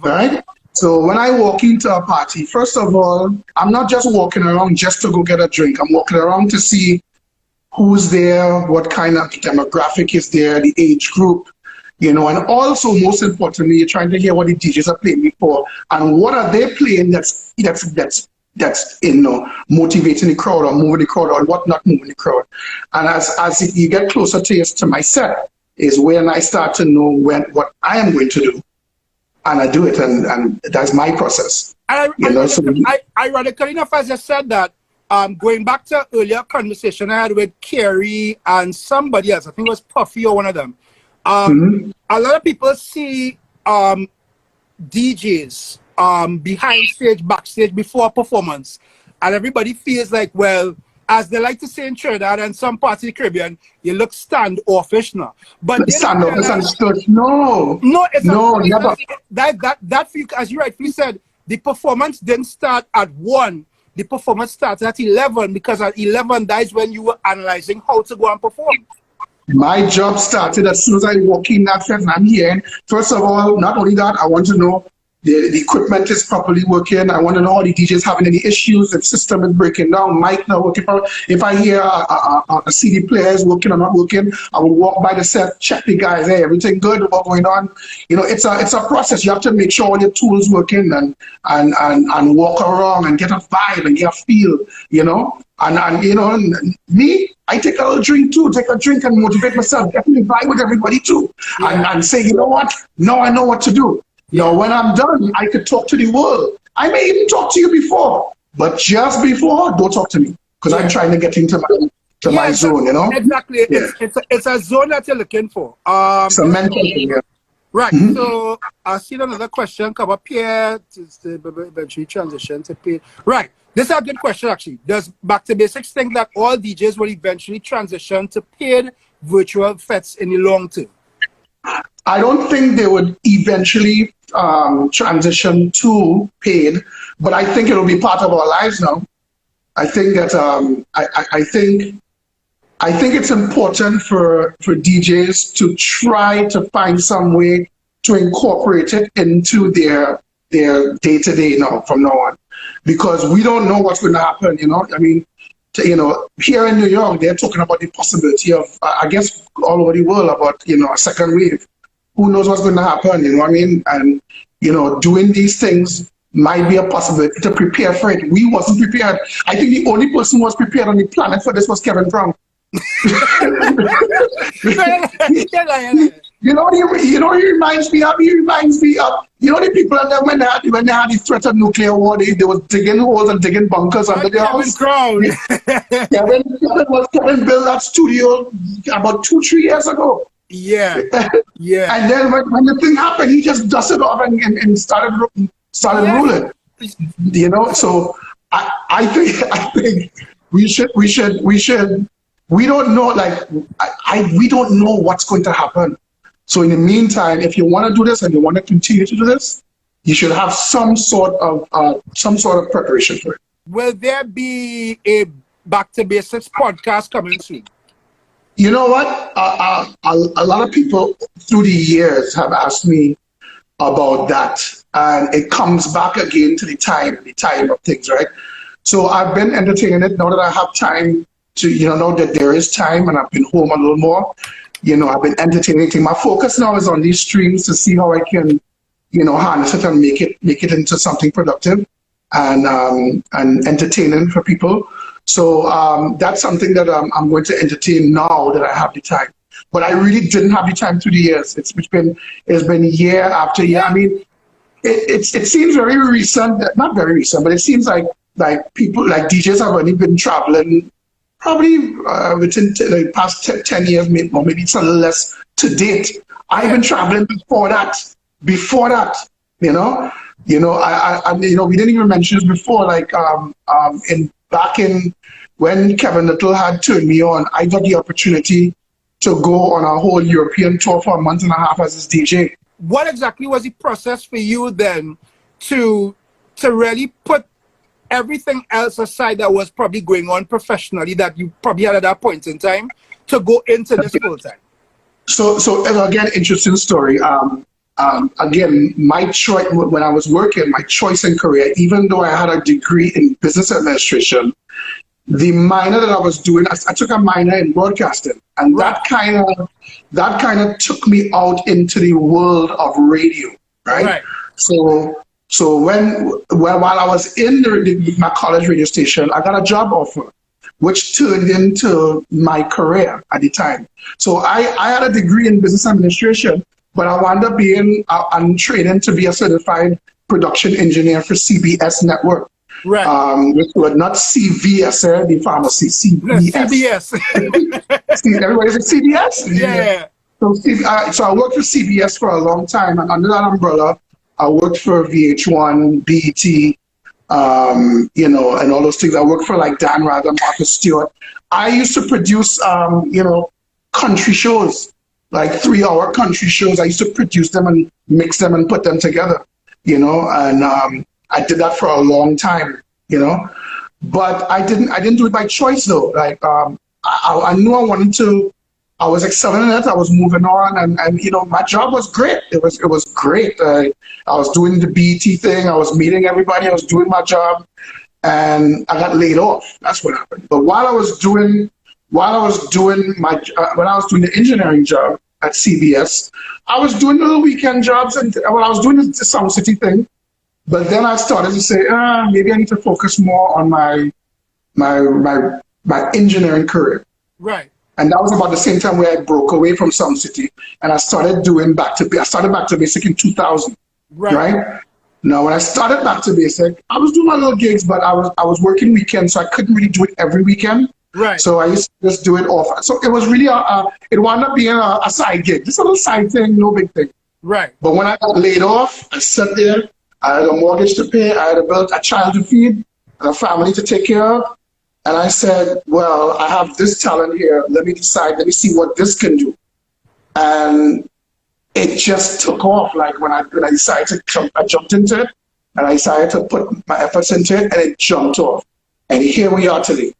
Right? So when I walk into a party, first of all, I'm not just walking around just to go get a drink. I'm walking around to see who's there, what kind of demographic is there, the age group, you know, and also most importantly, you're trying to hear what the DJs are playing before and what are they playing that's you know, motivating the crowd or moving the crowd or what not moving the crowd. And as you get closer to my set is when I start to know what I am going to do. And I do it, and that's my process. Ironically enough, as I said that, going back to earlier conversation I had with Kerry and somebody else, I think it was Puffy or one of them. A lot of people see DJs behind stage, backstage, before a performance, and everybody feels like, well, as they like to say in Trinidad and some parts of the Caribbean, you look standoffish now. But no, never. That for you, as you rightfully said, the performance didn't start at 1. The performance started at 11 because at 11 that is when you were analyzing how to go and perform. My job started as soon as I walk in that fest and I'm here. First of all, not only that, I want to know the equipment is properly working. I want to know all the DJs having any issues, if system is breaking down, mic not working. If I hear a CD player is working or not working, I will walk by the set, check the guys, hey, everything good, what's going on? You know, it's a process. You have to make sure all your tools working and walk around and get a vibe and get a feel, you know? And you know, me, I take a little drink too, take a drink and motivate myself, definitely vibe with everybody too. Yeah. And say, you know what, now I know what to do. You know, when I'm done, I could talk to the world. I may even talk to you before, but just before, don't talk to me because I'm trying to get into my zone, you know? Exactly. Yeah. It's a zone that you're looking for. It's a mental thing, yeah. Right. So I see another question come up here to eventually transition to paid. Right. This is a good question, actually. Does Back to Basics think that all DJs will eventually transition to paid virtual fets in the long term? I don't think they would eventually transition to paid, but I think it will be part of our lives now. I think that I think it's important for DJs to try to find some way to incorporate it into their day-to-day now from now on, because we don't know what's going to happen. You know, I mean, you know, here in New York, they're talking about the possibility of, I guess, all over the world about, you know, a second wave. Who knows what's going to happen, you know what I mean? And, you know, doing these things might be a possibility to prepare for it. We wasn't prepared. I think the only person who was prepared on the planet for this was Kevin Brown. You know what he reminds me of? He reminds me of, you know, the people when they had the threat of nuclear war, they was digging holes and digging bunkers under their house. Kevin built that studio about 2-3 years ago. Yeah. And then when the thing happened, he just dusted off and started ruling. You know, so I think we don't know, like we don't know what's going to happen. So in the meantime, if you want to do this and you want to continue to do this, you should have some sort of preparation for it. Will there be a Back to Basics podcast coming soon? You know what? A lot of people through the years have asked me about that, and it comes back again to the time of things, right? So I've been entertaining it now that I have time to, you know that there is time, and I've been home a little more. You know, I've been entertaining it. My focus now is on these streams to see how I can, you know, harness it and make it into something productive and entertaining for people. So that's something that I'm going to entertain now that I have the time. But I really didn't have the time through the years. It's been year after year. I mean, it seems very recent, not very recent, but it seems like people, like DJs have only been traveling probably within the past 10 years, maybe it's a little less to date. I've been traveling before that, you know, I you know, we didn't even mention this before, like back in when Kevin Little had turned me on, I got the opportunity to go on a whole European tour for a month and a half as his DJ. What exactly was the process for you then to really put everything else aside that was probably going on professionally that you probably had at that point in time to go into this full time? So again, interesting story. Again, my choice when I was working, my choice in career, even though I had a degree in business administration, the minor that I was doing, I took a minor in broadcasting, and that kind of took me out into the world of radio, right? So while I was in my college radio station, I got a job offer, which turned into my career at the time. So I had a degree in business administration, but I wound up being I'm training to be a certified production engineer for CBS Network. Right. Which was not CVS, the pharmacy, CBS. CBS. Everybody's at CBS? Yeah. So I worked for CBS for a long time, and under that umbrella, I worked for VH1, BET, you know, and all those things. I worked for like Dan Rather, Marcus Stewart. I used to produce, you know, country shows, like 3-hour country shows. I used to produce them and mix them and put them together, you know, and I did that for a long time, you know, but I didn't do it by choice though. Like, I knew I wanted to, I was excelling in it. I was moving on, and you know, my job was great. It was great. I was doing the BET thing. I was meeting everybody. I was doing my job, and I got laid off. That's what happened. But while I was doing the engineering job at CBS, I was doing little weekend jobs, and when I was doing the Sound City thing. But then I started to say, maybe I need to focus more on my engineering career. Right. And that was about the same time where I broke away from Sound City, and I started doing Back to Basic in 2000. Right? Now, when I started Back to Basic, I was doing my little gigs, but I was working weekends, so I couldn't really do it every weekend. Right. So I used to just do it off. So it was really it wound up being a side gig, just a little side thing, no big thing. Right. But when I got laid off, I sat there. I had a mortgage to pay, I had a child to feed, and a family to take care of. And I said, well, I have this talent here. Let me see what this can do. And it just took off. Like when I decided to jump, I jumped into it, and I decided to put my efforts into it, and it jumped off. And here we are today.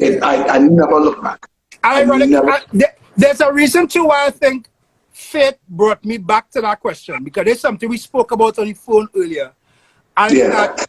I never look back. There's a reason too why I think fate brought me back to that question, because there's something we spoke about on the phone earlier. And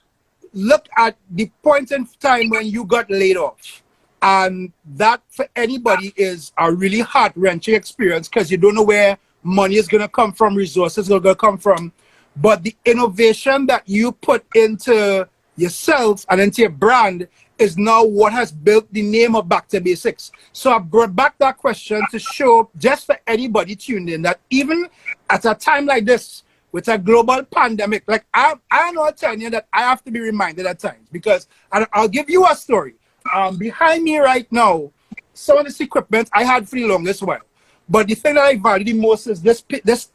look at the point in time when you got laid off. And that for anybody is a really heart-wrenching experience, because you don't know where money is going to come from, resources are going to come from. But the innovation that you put into yourself and into your brand is now what has built the name of Back to Basics. So I brought back that question to show, just for anybody tuned in, that even at a time like this, with a global pandemic, like I know telling you that I have to be reminded at times, because I'll give you a story. Behind me right now, some of this equipment I had for the longest while. But the thing that I value the most is this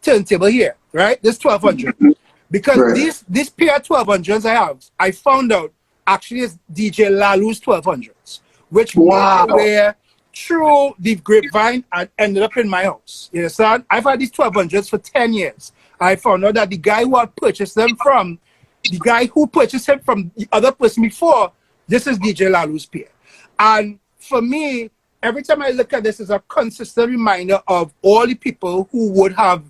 turntable here, right? This 1200. Because this pair of 1200s I have, I found out actually is DJ Lalu's 1200s, which made way through the grapevine and ended up in my house. You understand? I've had these 1200s for 10 years. I found out that the guy who had purchased them from, the guy who purchased him from the other person before, this is DJ Lalu's pair. And for me, every time I look at this, it's a consistent reminder of all the people who would have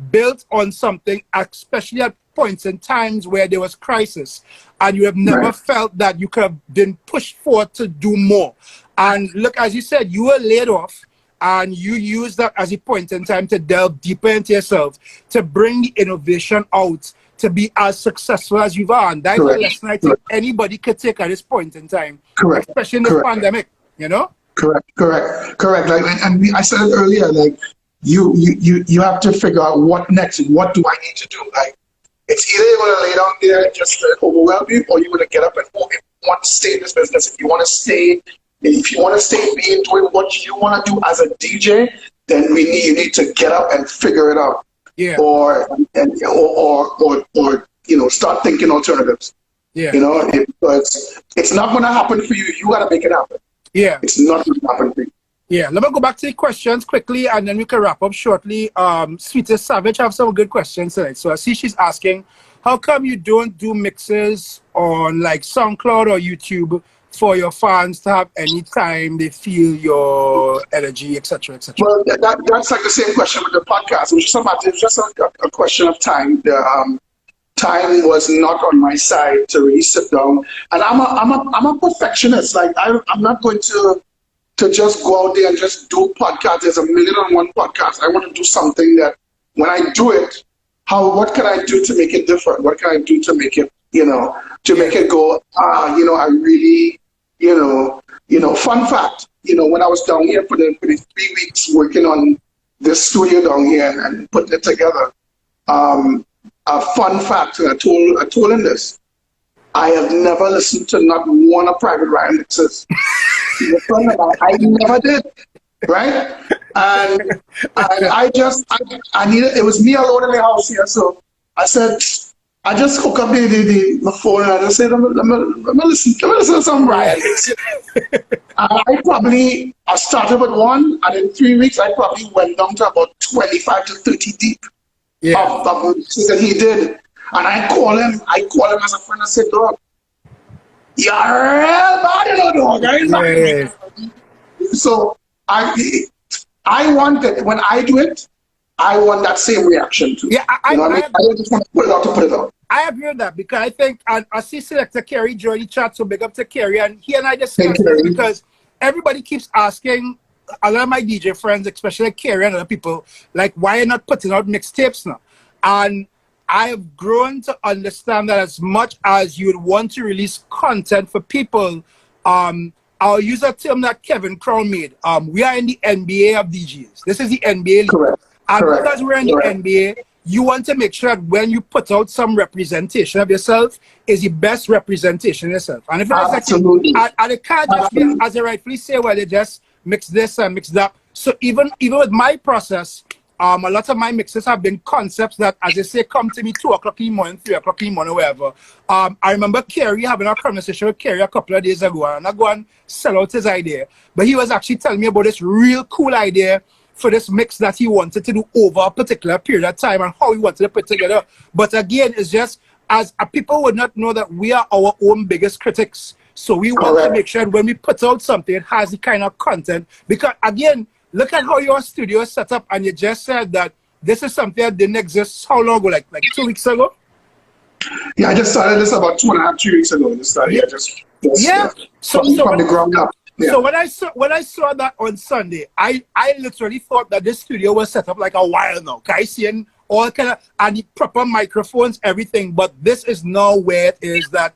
built on something, especially at points and times where there was crisis, and you have never felt that you could have been pushed forward to do more. And look, as you said, you were laid off, and you use that as a point in time to delve deeper into yourself, to bring the innovation out, to be as successful as you are. And that's a lesson I think anybody could take at this point in time, especially in this pandemic, you know? Correct. Like, and I said it earlier, like, you have to figure out what next, what do I need to do? Like, it's either you're going to lay down there and just overwhelm you, or you're going to get up and move. If you want to stay in this business, if you want to stay being doing what you want to do as a DJ, then you need to get up and figure it out. Yeah. Or you know, start thinking alternatives. Yeah. You know, because it's not going to happen for you. You got to make it happen. Yeah. It's not going to happen for you. Yeah, let me go back to the questions quickly, and then we can wrap up shortly. Sweetest Savage have some good questions tonight. So I see she's asking, how come you don't do mixes on like SoundCloud or YouTube for your fans to have any time they feel your energy, etc., etc.? Well, that's like the same question with the podcast. It's just a question of time. Time was not on my side to really sit down, and I'm a perfectionist. Like I'm not going to just go out there and just do podcasts. There's 1,000,001 podcasts. I want to do something that when I do it, what can I do to make it different? What can I do to make it, to make it go, I really, fun fact, when I was down here for the 3 weeks working on this studio down here and putting it together, a fun fact, and I told him this, I have never listened to not one of Private Ryan mixes. I never did, right? And I needed, it was me alone in the house here, so I said, I just hook up my phone and I just said, let me listen to some Ryan mixes. I started with one, and in 3 weeks, I probably went down to about 25 to 30 deep of mixes that he did. And I call him as a friend. I said, dog, you're real bad, dog. So I want that when I do it, I want that same reaction too. Yeah, I just want to put it out to put it out. I agree with that because I think I see Selector Kerry join the chat, so big up to Kerry, and he and I discussed it because everybody keeps asking a lot of my DJ friends, especially Kerry and other people, like, why are you not putting out mixtapes now? And I have grown to understand that as much as you would want to release content for people, I'll use a term that Kevin Crown made. We are in the NBA of DJs. This is the NBA league. Correct. And because we're in the NBA, you want to make sure that when you put out some representation of yourself, is the best representation of yourself. And if it's and it can't just be, as you rightfully say, well, they just mix this and mix that. So even with my process, a lot of my mixes have been concepts that, as they say, come to me 2 o'clock in the morning, 3 o'clock in the morning, whatever. I remember Kerry having a conversation with Kerry a couple of days ago, and I go and sell out his idea. But he was actually telling me about this real cool idea for this mix that he wanted to do over a particular period of time and how he wanted to put it together. But again, it's just, as people would not know that we are our own biggest critics. So we want to make sure when we put out something, it has the kind of content. Because again, look at how your studio is set up, and you just said that this is something that didn't exist how long ago? Like 2 weeks ago? Yeah, I just started this about 2.5, 3 weeks ago. So from the ground up. Yeah. So when I saw that on Sunday, I literally thought that this studio was set up like a while now. I see all kind of, and the proper microphones, everything. But this is now where it is that,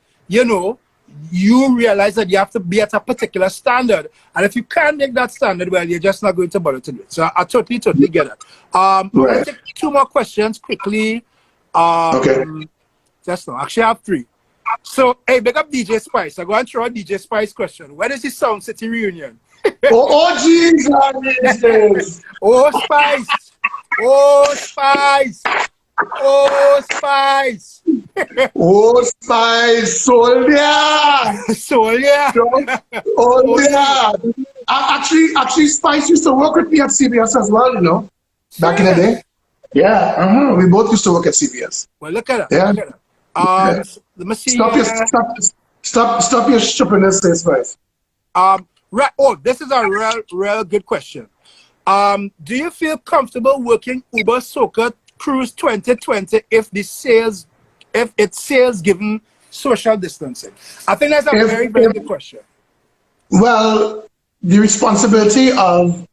you realize that you have to be at a particular standard. And if you can't make that standard, well, you're just not going to bother to do it. So I totally get it. I'll take 2 more questions quickly. Okay. Just now. Actually, I have 3. So, hey, big up DJ Spice. I go and throw a DJ Spice question. When is the Sound City reunion? Jesus! Oh, Spice! Oh, Spice! Oh, Spice! Oh, Spice! Soldier! Actually, Spice used to work with me at CBS as well, back in the day. Yeah, we both used to work at CBS. Well, look at it. Yeah. Look at it. Let me see. Stop your stupidness, Spice. Right. Oh, this is a real good question. Do you feel comfortable working Uber Soca Cruise 2020 if it's sales given social distancing? I think that's a very good question. Well, the responsibility of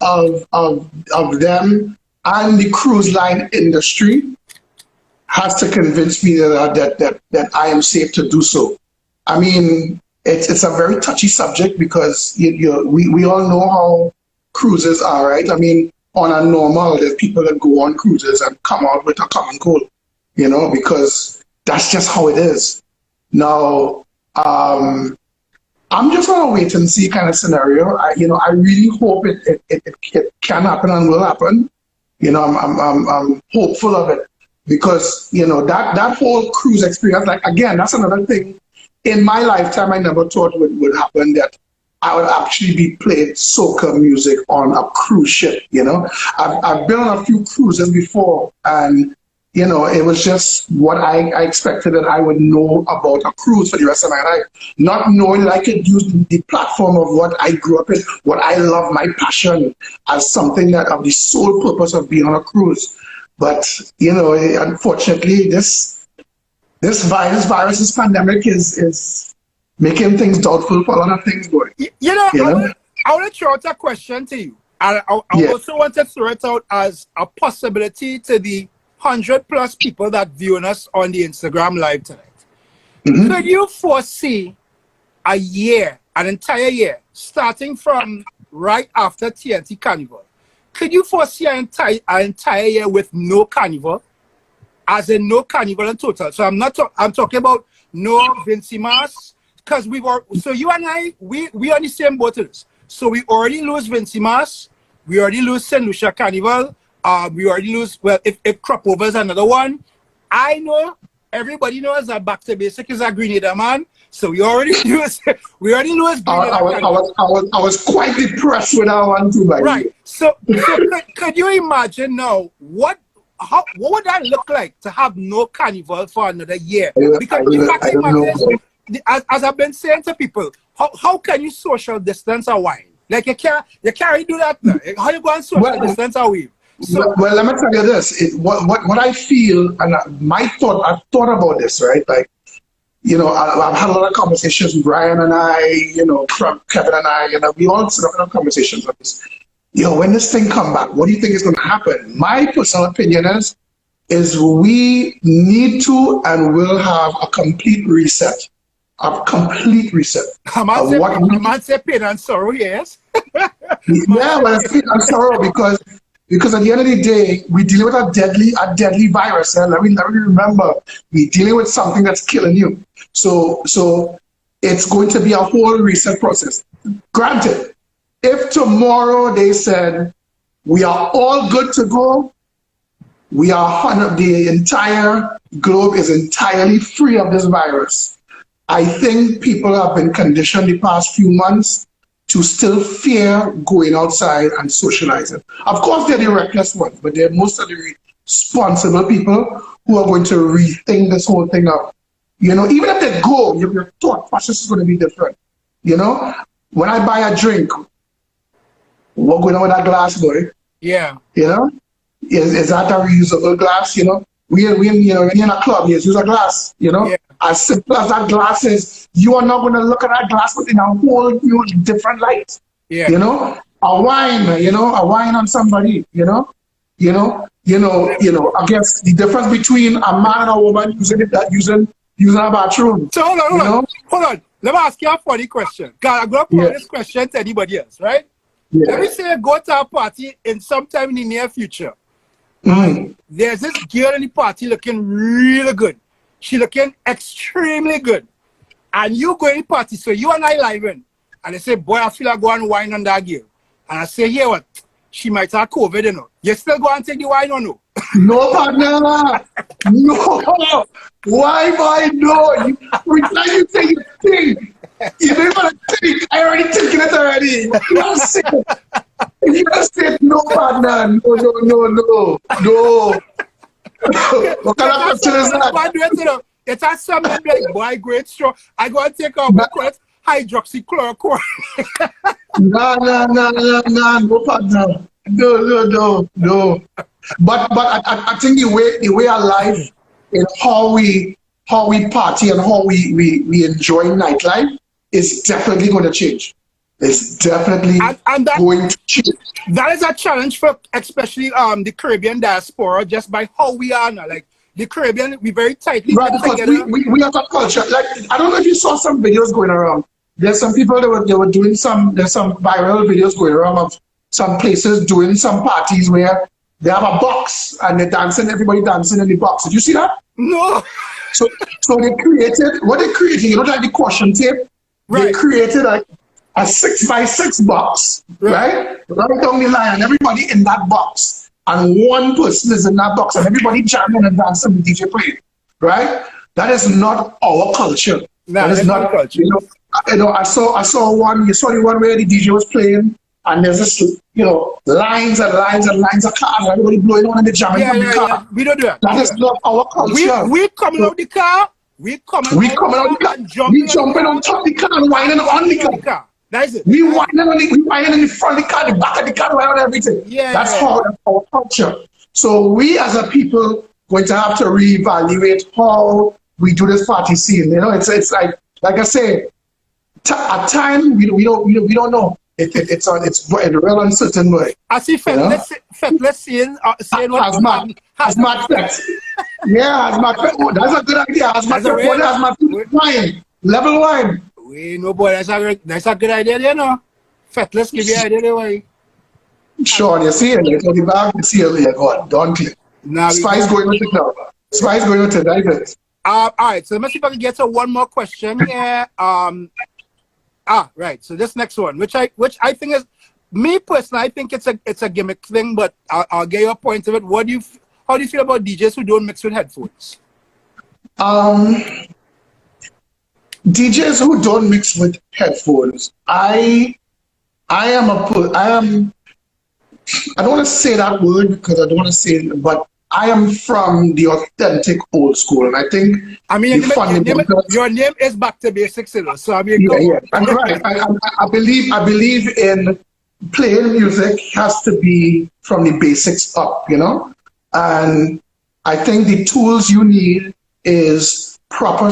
them and the cruise line industry has to convince me that I am safe to do so. I mean, it's a very touchy subject because we all know how cruises are, right? I mean, on a normal, there's people that go on cruises and come out with a common cold, because that's just how it is. Now, I'm just on a wait and see kind of scenario. I really hope it can happen and will happen. I'm hopeful of it. Because, that whole cruise experience, like, again, that's another thing in my lifetime I never thought would happen, that I would actually be playing soca music on a cruise ship, I've been on a few cruises before, and, you know, it was just what I expected that I would know about a cruise for the rest of my life. Not knowing that I could use the platform of what I grew up in, what I love, my passion, as something that of the sole purpose of being on a cruise. But, you know, unfortunately, this virus, this pandemic is making things doubtful for a lot of things, boy. I want to throw out a question to you. And I also want to throw it out as a possibility to the 100+ people that viewing us on the Instagram live tonight. Could you foresee an entire year, starting from right after TNT Carnival? Could you foresee an entire year with no carnival? As in no carnival in total. So I'm talking about no Vincimas, because so you and I, we on the same boat of this. So we already lose Vincimas, we already lose St. Lucia Carnival, we already lose, well, if Crop Over is another one. I know, everybody knows that Back to Basic is a Grenada, man. So we already lose Grenada. I was quite depressed with that one too, by right. So could you imagine now, what would that look like to have no carnival for another year? Because as I've been saying to people, how can you social distance a wine? Like you can't do that now. How you going to social distance a weave? So, well, let me tell you this. What I feel, and I've thought about this, right? Like, you know, I've had a lot of conversations with Brian and I, you know, Kevin and I, you know, we all sort of have conversations on this. You know, when this thing come back, what do you think is going to happen? My personal opinion is we need to and will have a complete reset. A complete reset. I might say pain and sorrow, yes. Yeah, well, it's pain and sorrow because at the end of the day, we're dealing with a deadly virus. And let me remember, we're dealing with something that's killing you. So it's going to be a whole reset process. Granted, if tomorrow they said we are all good to go, the entire globe is entirely free of this virus, I think people have been conditioned the past few months to still fear going outside and socializing. Of course, they're the reckless ones, but they're most of the responsible people who are going to rethink this whole thing up. You know, even if they go, your thought process is going to be different. You know, when I buy a drink, what going on with that glass, boy? Yeah. You know, is that a reusable glass? You know, we in a club, yes, use a glass. You know. Yeah. As simple as that glass is, you are not going to look at that glass within a whole new different light. Yeah. You know, a wine on somebody, I guess the difference between a man and a woman using a bathroom. So hold on. Let me ask you a funny question. God, I'm going to put this question to anybody else, right? Yeah. Let me say I go to a party in sometime in the near future. There's this girl in the party looking really good. She looking extremely good. And you go in the party, so you and I live in. And they say, boy, I feel like go and wine on that girl. And I say, here what? She might have COVID, you know. You still go and take the wine or no? No, partner. No. Why, boy, no? Every time you say you think, you don't want to think. I already thinking it already. You don't say it. If you don't say it, no, partner. No. What kind of question is that? It's a something like, boy, great straw. I go and take out hydroxychloroquine. No, partner. No. But I think the way our life and how we party and how we enjoy nightlife is definitely going to change. It's definitely going to change. That is a challenge for especially the Caribbean diaspora, just by how we are now. Like the Caribbean, we very tightly together. We have a culture. Like I don't know if you saw some videos going around. There's some people that were doing there's some viral videos going around of some places doing some parties where they have a box and they're dancing, everybody dancing in the box. Did you see that? No. So they created like the caution tape. Right. They created like a 6x6 box, right down the line, and everybody in that box, and one person is in that box, and everybody jamming and dancing with DJ playing, right? That is not our culture. No, that is not culture. I saw one. You saw the one where the DJ was playing, and there's this lines and lines and lines of cars, everybody blowing on in the jamming from the car. Yeah. We don't do that. That is not our culture. We coming out the car. We coming out the car. We jumping on top of the car and whining on the car. That is it. We whining in the front of the car, the back of the car, and everything. That's our culture. So we as a people going to have to reevaluate how we do this party scene. It's like I say, at times we don't know. It's a real uncertain way. I see Fettless saying what Hazmat Fet. Yeah, Hazmat Fet. Oh, that's a good idea. Hazmat Fet. Wine. Level wine. We know, boy, that's a good idea, Fettless give you an idea, why. Sure, you see it. You go the bag, you see it. Go on, don't click. Spice going with it now. Spice going with it, right? All right, so let's see if I can get to one more question here. Right. So this next one, which I think is, me personally, I think it's a gimmick thing, but I'll get your point of it. How do you feel about DJs who don't mix with headphones? DJs who don't mix with headphones, I don't want to say that word because I don't want to say it, but I am from the authentic old school, and I think your name is back to basics, so I mean, I'm right. I believe in playing music has to be from the basics up, and I think the tools you need is proper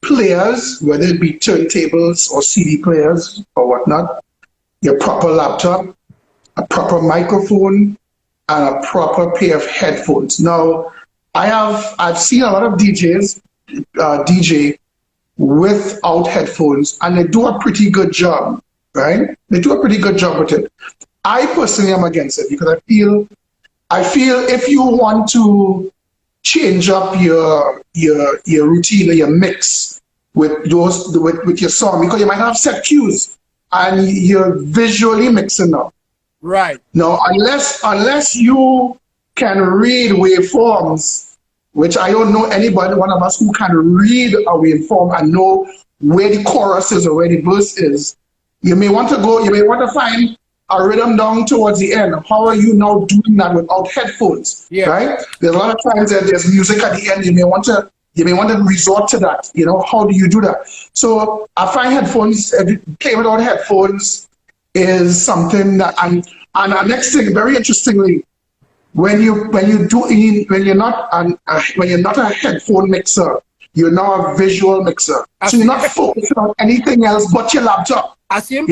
players, whether it be turntables or CD players or whatnot, your proper laptop, a proper microphone, and a proper pair of headphones. Now, I've seen a lot of DJs DJ without headphones, and they do a pretty good job, right? They do a pretty good job with it. I personally am against it because I feel if you want to change up your routine or your mix with your song, because you might have set cues and you're visually mixing up. Right. Now, unless you can read waveforms, which I don't know one of us who can read a waveform and know where the chorus is or where the verse is, you may want to find a rhythm down towards the end. How are you now doing that without headphones? Yeah. Right? There's a lot of times that there's music at the end. You may want to resort to that. How do you do that? So I find headphones, playing without headphones is something that, and the next thing, very interestingly, when you're not a headphone mixer, you're now a visual mixer. So you're not focused on anything else but your laptop. I seen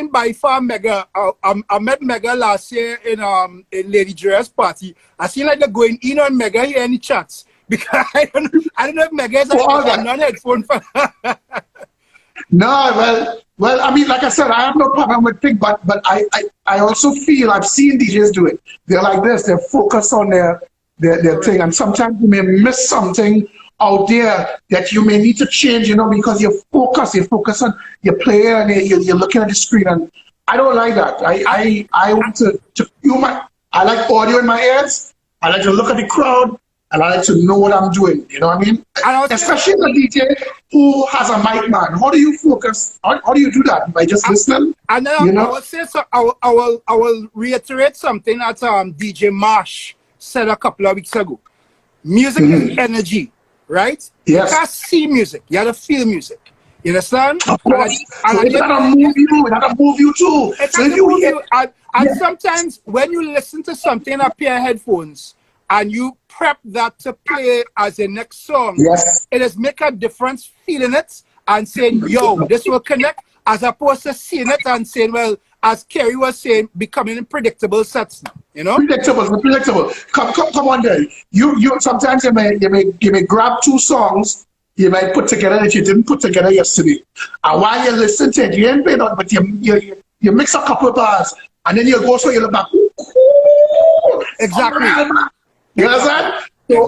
by far Mega. I met Mega last year in Lady Dress party. I seen like they're going in on Mega here in the chats because I don't know if Mega is a non-headphone fan. No, well, I mean, like I said, I have no problem with things, but I also feel I've seen DJs do it. They're like this. They're focused on their thing, and sometimes you may miss something out there that you may need to change, because you're focused on your player and you're looking at the screen, and I don't like that. I want to I like audio in my ears. I like to look at the crowd, and I like to know what I'm doing. You know what I mean? Especially the DJ who has a mic man. How do you focus? How do you do that? By just listening? And then I will say so. I will reiterate something that DJ Marsh said a couple of weeks ago. Music is energy, right? Yes. You can't see music. You have to feel music. You understand? Of course. It's gotta move you. It gotta move you too. And sometimes when you listen to something in a pair of headphones and you prep that to play as the next song, yes, it is make a difference feeling it and saying, yo, this will connect, as opposed to seeing it and saying, well, as Kerry was saying, becoming predictable sets now, Predictable. Come on there. You sometimes you may grab two songs you might put together that you didn't put together yesterday. And while you listen to it, you ain't playing it, but you mix a couple of bars and then you go so you look back. Ooh, exactly. You understand?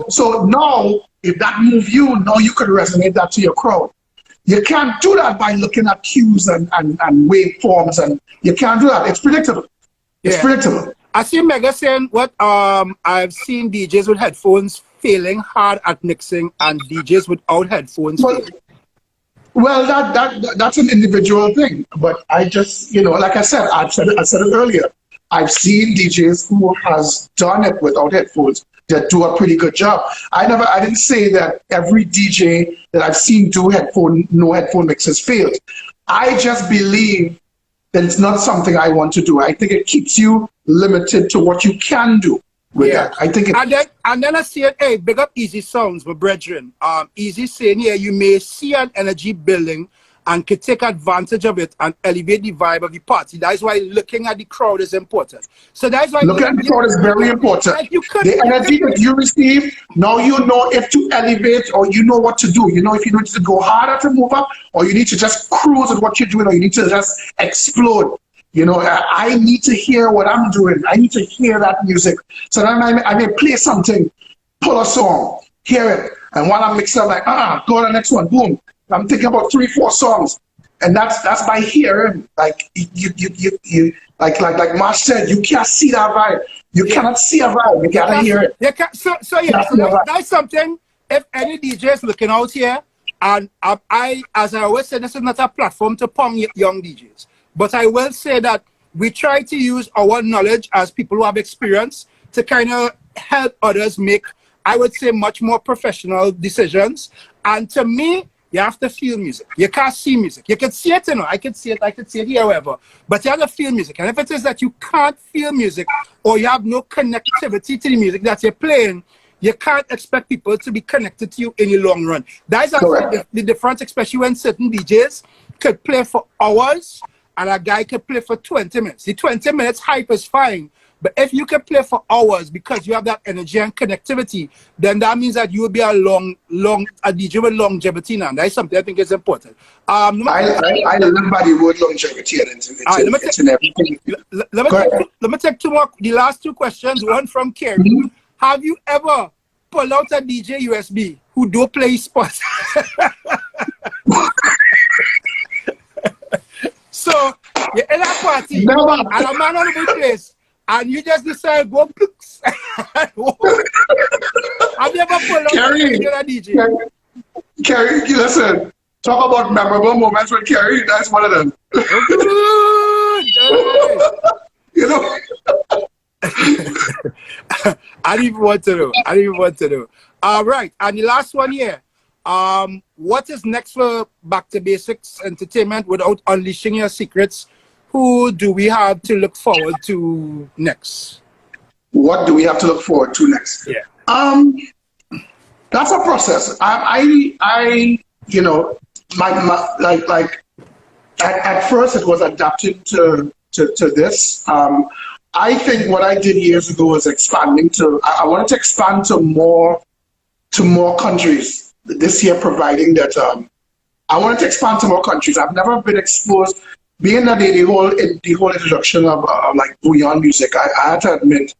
So now, if that move you, now you could resonate that to your crowd. You can't do that by looking at cues and waveforms, and you can't do that. It's predictable. It's predictable. I see Mega saying what I've seen DJs with headphones failing hard at mixing and DJs without headphones. Well, that's an individual thing. But I just, like I said, I said it earlier. I've seen DJs who has done it without headphones that do a pretty good job. I didn't say that every DJ that I've seen do no headphone mixes failed. I just believe that it's not something I want to do. I think it keeps you limited to what you can do with that. I think and then I see it, hey, big up Easy Sounds, my brethren. Easy saying here, you may see an energy building and can take advantage of it and elevate the vibe of the party. That's why looking at the crowd is important. So that's why looking at the crowd is very important. Like the energy that you receive, now you know if to elevate or you know what to do. You know if you need to go harder to move up, or you need to just cruise at what you're doing, or you need to just explode. I need to hear what I'm doing. I need to hear that music. So then I may play something, pull a song, hear it, and while I'm mixing, I'm like, go to the next one, boom. I'm thinking about 3-4 songs, and that's by hearing. Like you like Marsh said, you can't see that vibe. You cannot see a vibe. You gotta hear it. So that's something. If any DJ is looking out here, and as I always say, this is not a platform to pong young DJs, but I will say that we try to use our knowledge as people who have experience to kind of help others make, I would say, much more professional decisions. And to me, you have to feel music. You can't see music. You can see it, I can see it here, however. But you have to feel music. And if it is that you can't feel music, or you have no connectivity to the music that you're playing, you can't expect people to be connected to you in the long run. That is actually the difference, especially when certain DJs could play for hours and a guy could play for 20 minutes. The 20 minutes hype is fine. But if you can play for hours because you have that energy and connectivity, then that means that you will be a DJ with longevity now. That's something I think is important. I live by the word longevity and everything. Let me take the last two questions. One from Kerry. Mm-hmm. Have you ever pulled out a DJ USB who don't play sports? So you're in a party and a man on the place. And you just decide go plooks. Have you ever pulled out a DJ? Kerry, listen. Talk about memorable moments with Kerry. That's one of them. I didn't even want to know. All right. And the last one here. What is next for Back to Basics Entertainment without unleashing your secrets? Who do we have to look forward to next? What do we have to look forward to next? Yeah. That's a process. At first it was adapted to this. I think what I did years ago was expanding I wanted to expand to more countries this year, providing that I wanted to expand to more countries. I've never been exposed. Being that the whole introduction of like bouillon music, I had to admit,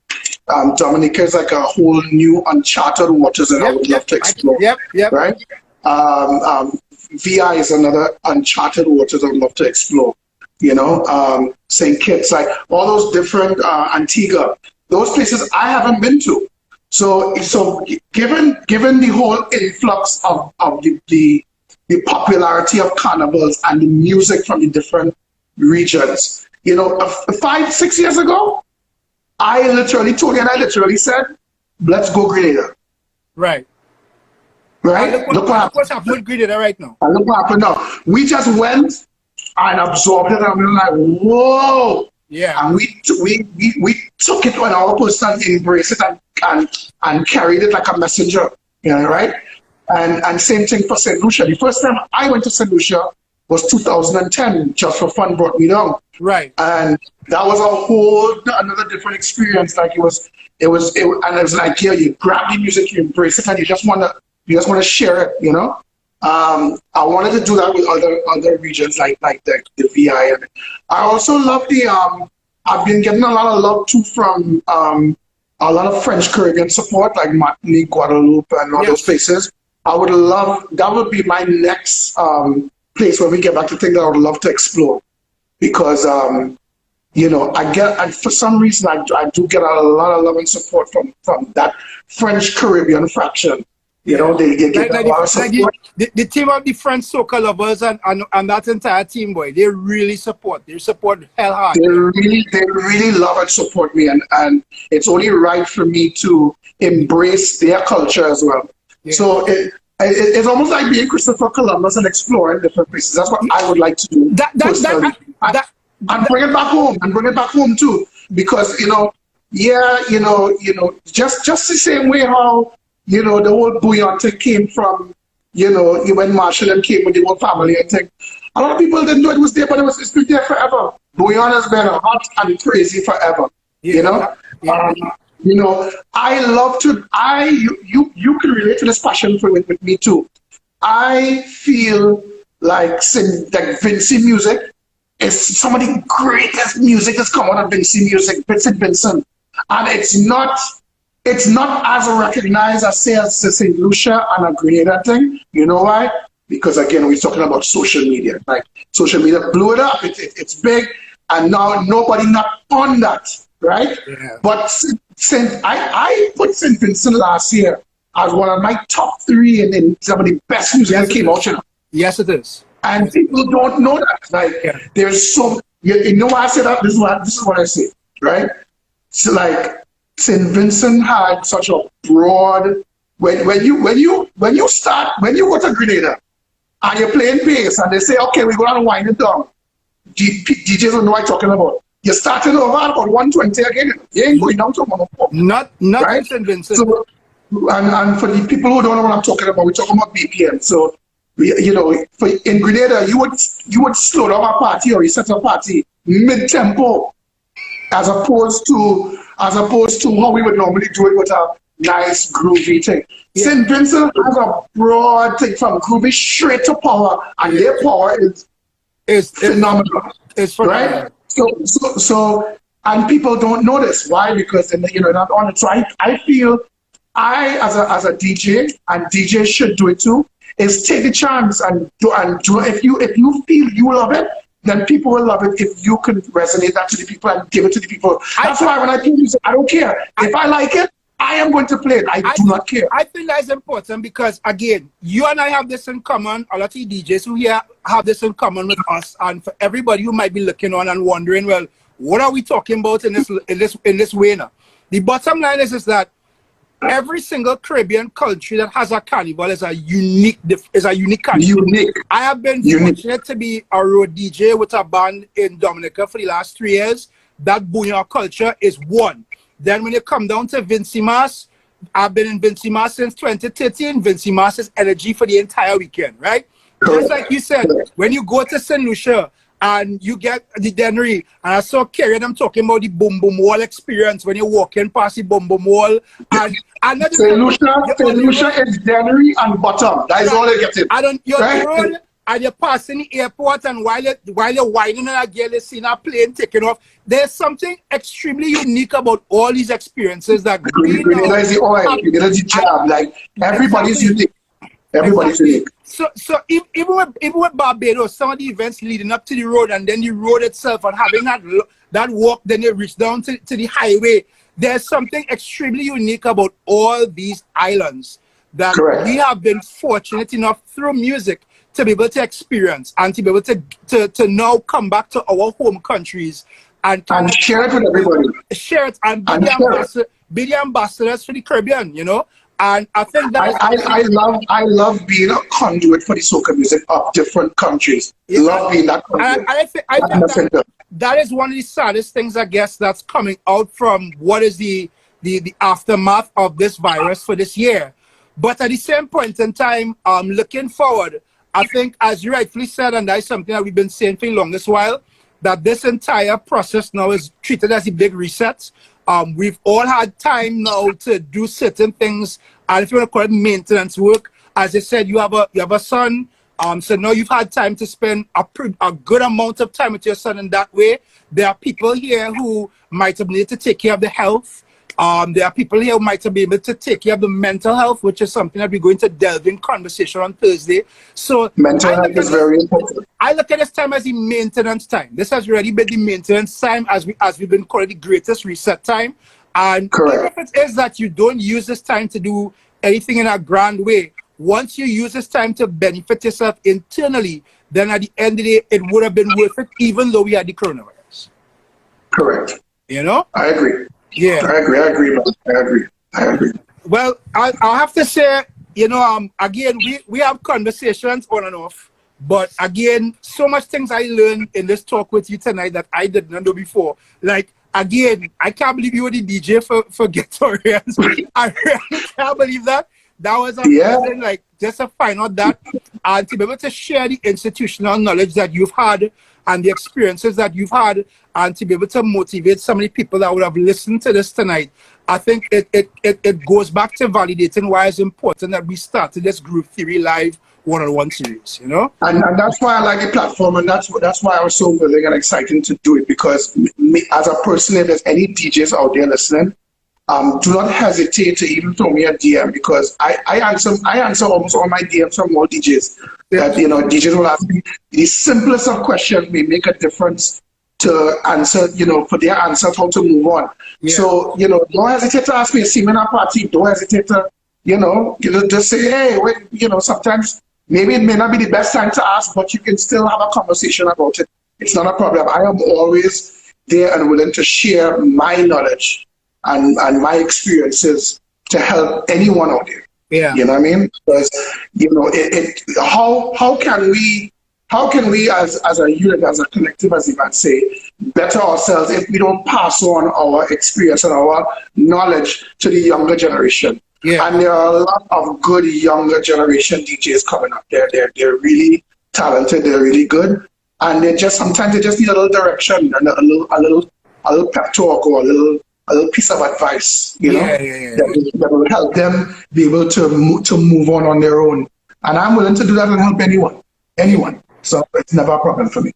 Dominica is like a whole new uncharted waters that I would love to explore. Right? VI is another uncharted waters I would love to explore. St. Kitts, like all those different Antigua, those places I haven't been to. So given the whole influx of the popularity of carnivals and the music from the different regions. 5-6 years ago, I literally told you and I literally said, let's go Grenada. Right. Look what happened with Grenada right now. And look what happened now. We just went and absorbed it and we were like, whoa. Yeah. And we took it on our person, embraced it and carried it like a messenger. Right? And same thing for St. Lucia. The first time I went to St. Lucia was 2010, Just for Fun brought me down. Right. And that was another different experience. Like it was like, yeah, you grab the music, you embrace it, and you just want to share it, I wanted to do that with other regions like the VI. And I also love I've been getting a lot of love too from a lot of French Caribbean support, like Martinique, Guadeloupe, and all those places. I would love, that would be my next place when we get back to things that I would love to explore. Because, for some reason, I do get a lot of love and support from that French Caribbean fraction. You know, they give like, a lot of support. The team of the French soca lovers and that entire team, boy, they really support. They support hell hard. They really love and support me, and it's only right for me to embrace their culture as well. Yeah. So it's almost like being Christopher Columbus and exploring different places. That's what I would like to do. And bring it back home, and bring it back home too, because just the same way how the whole bouillon thing came from, when Marshall and came with the whole family and thing. A lot of people didn't know it was there, but it's been there forever. Bouillon has been hot and crazy forever. Yeah. I love to. You can relate to this passion with me too. I feel like Vinci music is some of the greatest music that's come out of Vinci music, Vincent, and it's not as recognized as say as St. Lucia and a Grenada thing. You know why? Because again, we're talking about social media. Like social media blew it up. It's big, and now nobody not on that, right? Yeah. But I put St. Vincent last year as one of my top 3 in some of the best music that came out. Yes, it is. And people don't know that. Like there's so you know why I say that? This is what I say, right? So like St. Vincent had such a broad when you go to Grenada and you're playing bass and they say, okay, we're going to wind it down. DJs don't know what I'm talking about. You're starting over at about 120 again. You ain't going down to 104. Not right? St. Vincent. So, and for the people who don't know what I'm talking about, we're talking about BPM. So in Grenada, you would slow down a party or you set a party mid-tempo, as opposed to how we would normally do it with a nice groovy thing. Yeah. St. Vincent has a broad thing from groovy straight to power, and their power is phenomenal. It's right. So and people don't know this. Why? Because they're not on it. So I feel as a DJ, and DJs should do it too, is take the chance and do if you feel you love it, then people will love it if you can resonate that to the people and give it to the people. That's why when I play music, I don't care. If I like it, I am going to play it. I do not care. I think that's important because, again, you and I have this in common. A lot of DJs who here have this in common with us. And for everybody who might be looking on and wondering, well, what are we talking about in this way now? The bottom line is that every single Caribbean country that has a carnival is a unique carnival. Unique. I have been fortunate to be a road DJ with a band in Dominica for the last 3 years. That bouillon culture is one. Then when you come down to Vinci Mas, I've been in Vinci Mas since 2013. Vinci Mas is energy for the entire weekend, right? Just like you said, when you go to St. Lucia and you get the Dennery, and I saw Kerry them talking about the boom boom wall experience when you're walking past the boom boom wall. And St. Lucia is Dennery and bottom. That is all they get in. You're right? On the road and you're passing the airport, and while you're whining and a girl is seeing a plane taking off, there's something extremely unique about all these experiences that Grenada is the oil, Grenada is the jam. Like everybody's unique. Everybody's unique. So even with Barbados, some of the events leading up to the road and then the road itself and having that walk, then you reach down to the highway. There's something extremely unique about all these islands that we have been fortunate enough through music to be able to experience and to be able to now come back to our home countries and share it with everybody. Share it and be the ambassadors for the Caribbean, And I think that I love being a conduit for the soca music of different countries. Yeah. Love being that conduit. I think that is one of the saddest things, I guess, that's coming out from what is the aftermath of this virus for this year. But at the same point in time, looking forward, I think, as you rightfully said, and that's something that we've been saying for the longest while, that this entire process now is treated as a big reset. We've all had time now to do certain things, and if you want to call it maintenance work, as I said, you have a son, so now you've had time to spend a good amount of time with your son in that way. There are people here who might have needed to take care of the health. There are people here who might have been able to take care of the mental health, which is something that we're going to delve in conversation on Thursday. So mental health is very important. I look at this time as the maintenance time. This has already been the maintenance time, as we've been calling the greatest reset time. And even if it is that you don't use this time to do anything in a grand way, once you use this time to benefit yourself internally, then at the end of the day, it would have been worth it, even though we had the coronavirus. Correct. You know? I agree. Yeah. I agree. Well, I'll have to say, you know, again, we have conversations on and off, but again, so much things I learned in this talk with you tonight that I did not know before. Like, again, I can't believe you were the DJ for Ghettorians. I really can't believe that. That was amazing, like, just to find out that and to be able to share the institutional knowledge that you've had and the experiences that you've had and to be able to motivate so many people that would have listened to this tonight. I think it goes back to validating why it's important that we started this Group Theory Live one-on-one series, you know? And that's why I like the platform, and that's why I was so willing and excited to do it, because me, as a person, if there's any DJs out there listening, do not hesitate to even throw me a DM, because I answer almost all my DMs from all DJs. That, you know, DJs will ask me the simplest of questions may make a difference to answer, you know, for their answers, how to move on. Yeah. So, you know, don't hesitate to ask me a seminar party. Don't hesitate to, you know, just say, hey, wait, you know, sometimes maybe it may not be the best time to ask, but you can still have a conversation about it. It's not a problem. I am always there and willing to share my knowledge and my experiences to help anyone out there. Yeah. You know what I mean? Because, you know, how can we as a unit, as a collective, as you might say, better ourselves if we don't pass on our experience and our knowledge to the younger generation? Yeah. And there are a lot of good younger generation DJs coming up there. They're really talented, they're really good. And sometimes they just need a little direction and a little pep talk or a little piece of advice, you know, that will help them be able to move on their own. And I'm willing to do that and help anyone. So it's never a problem for me.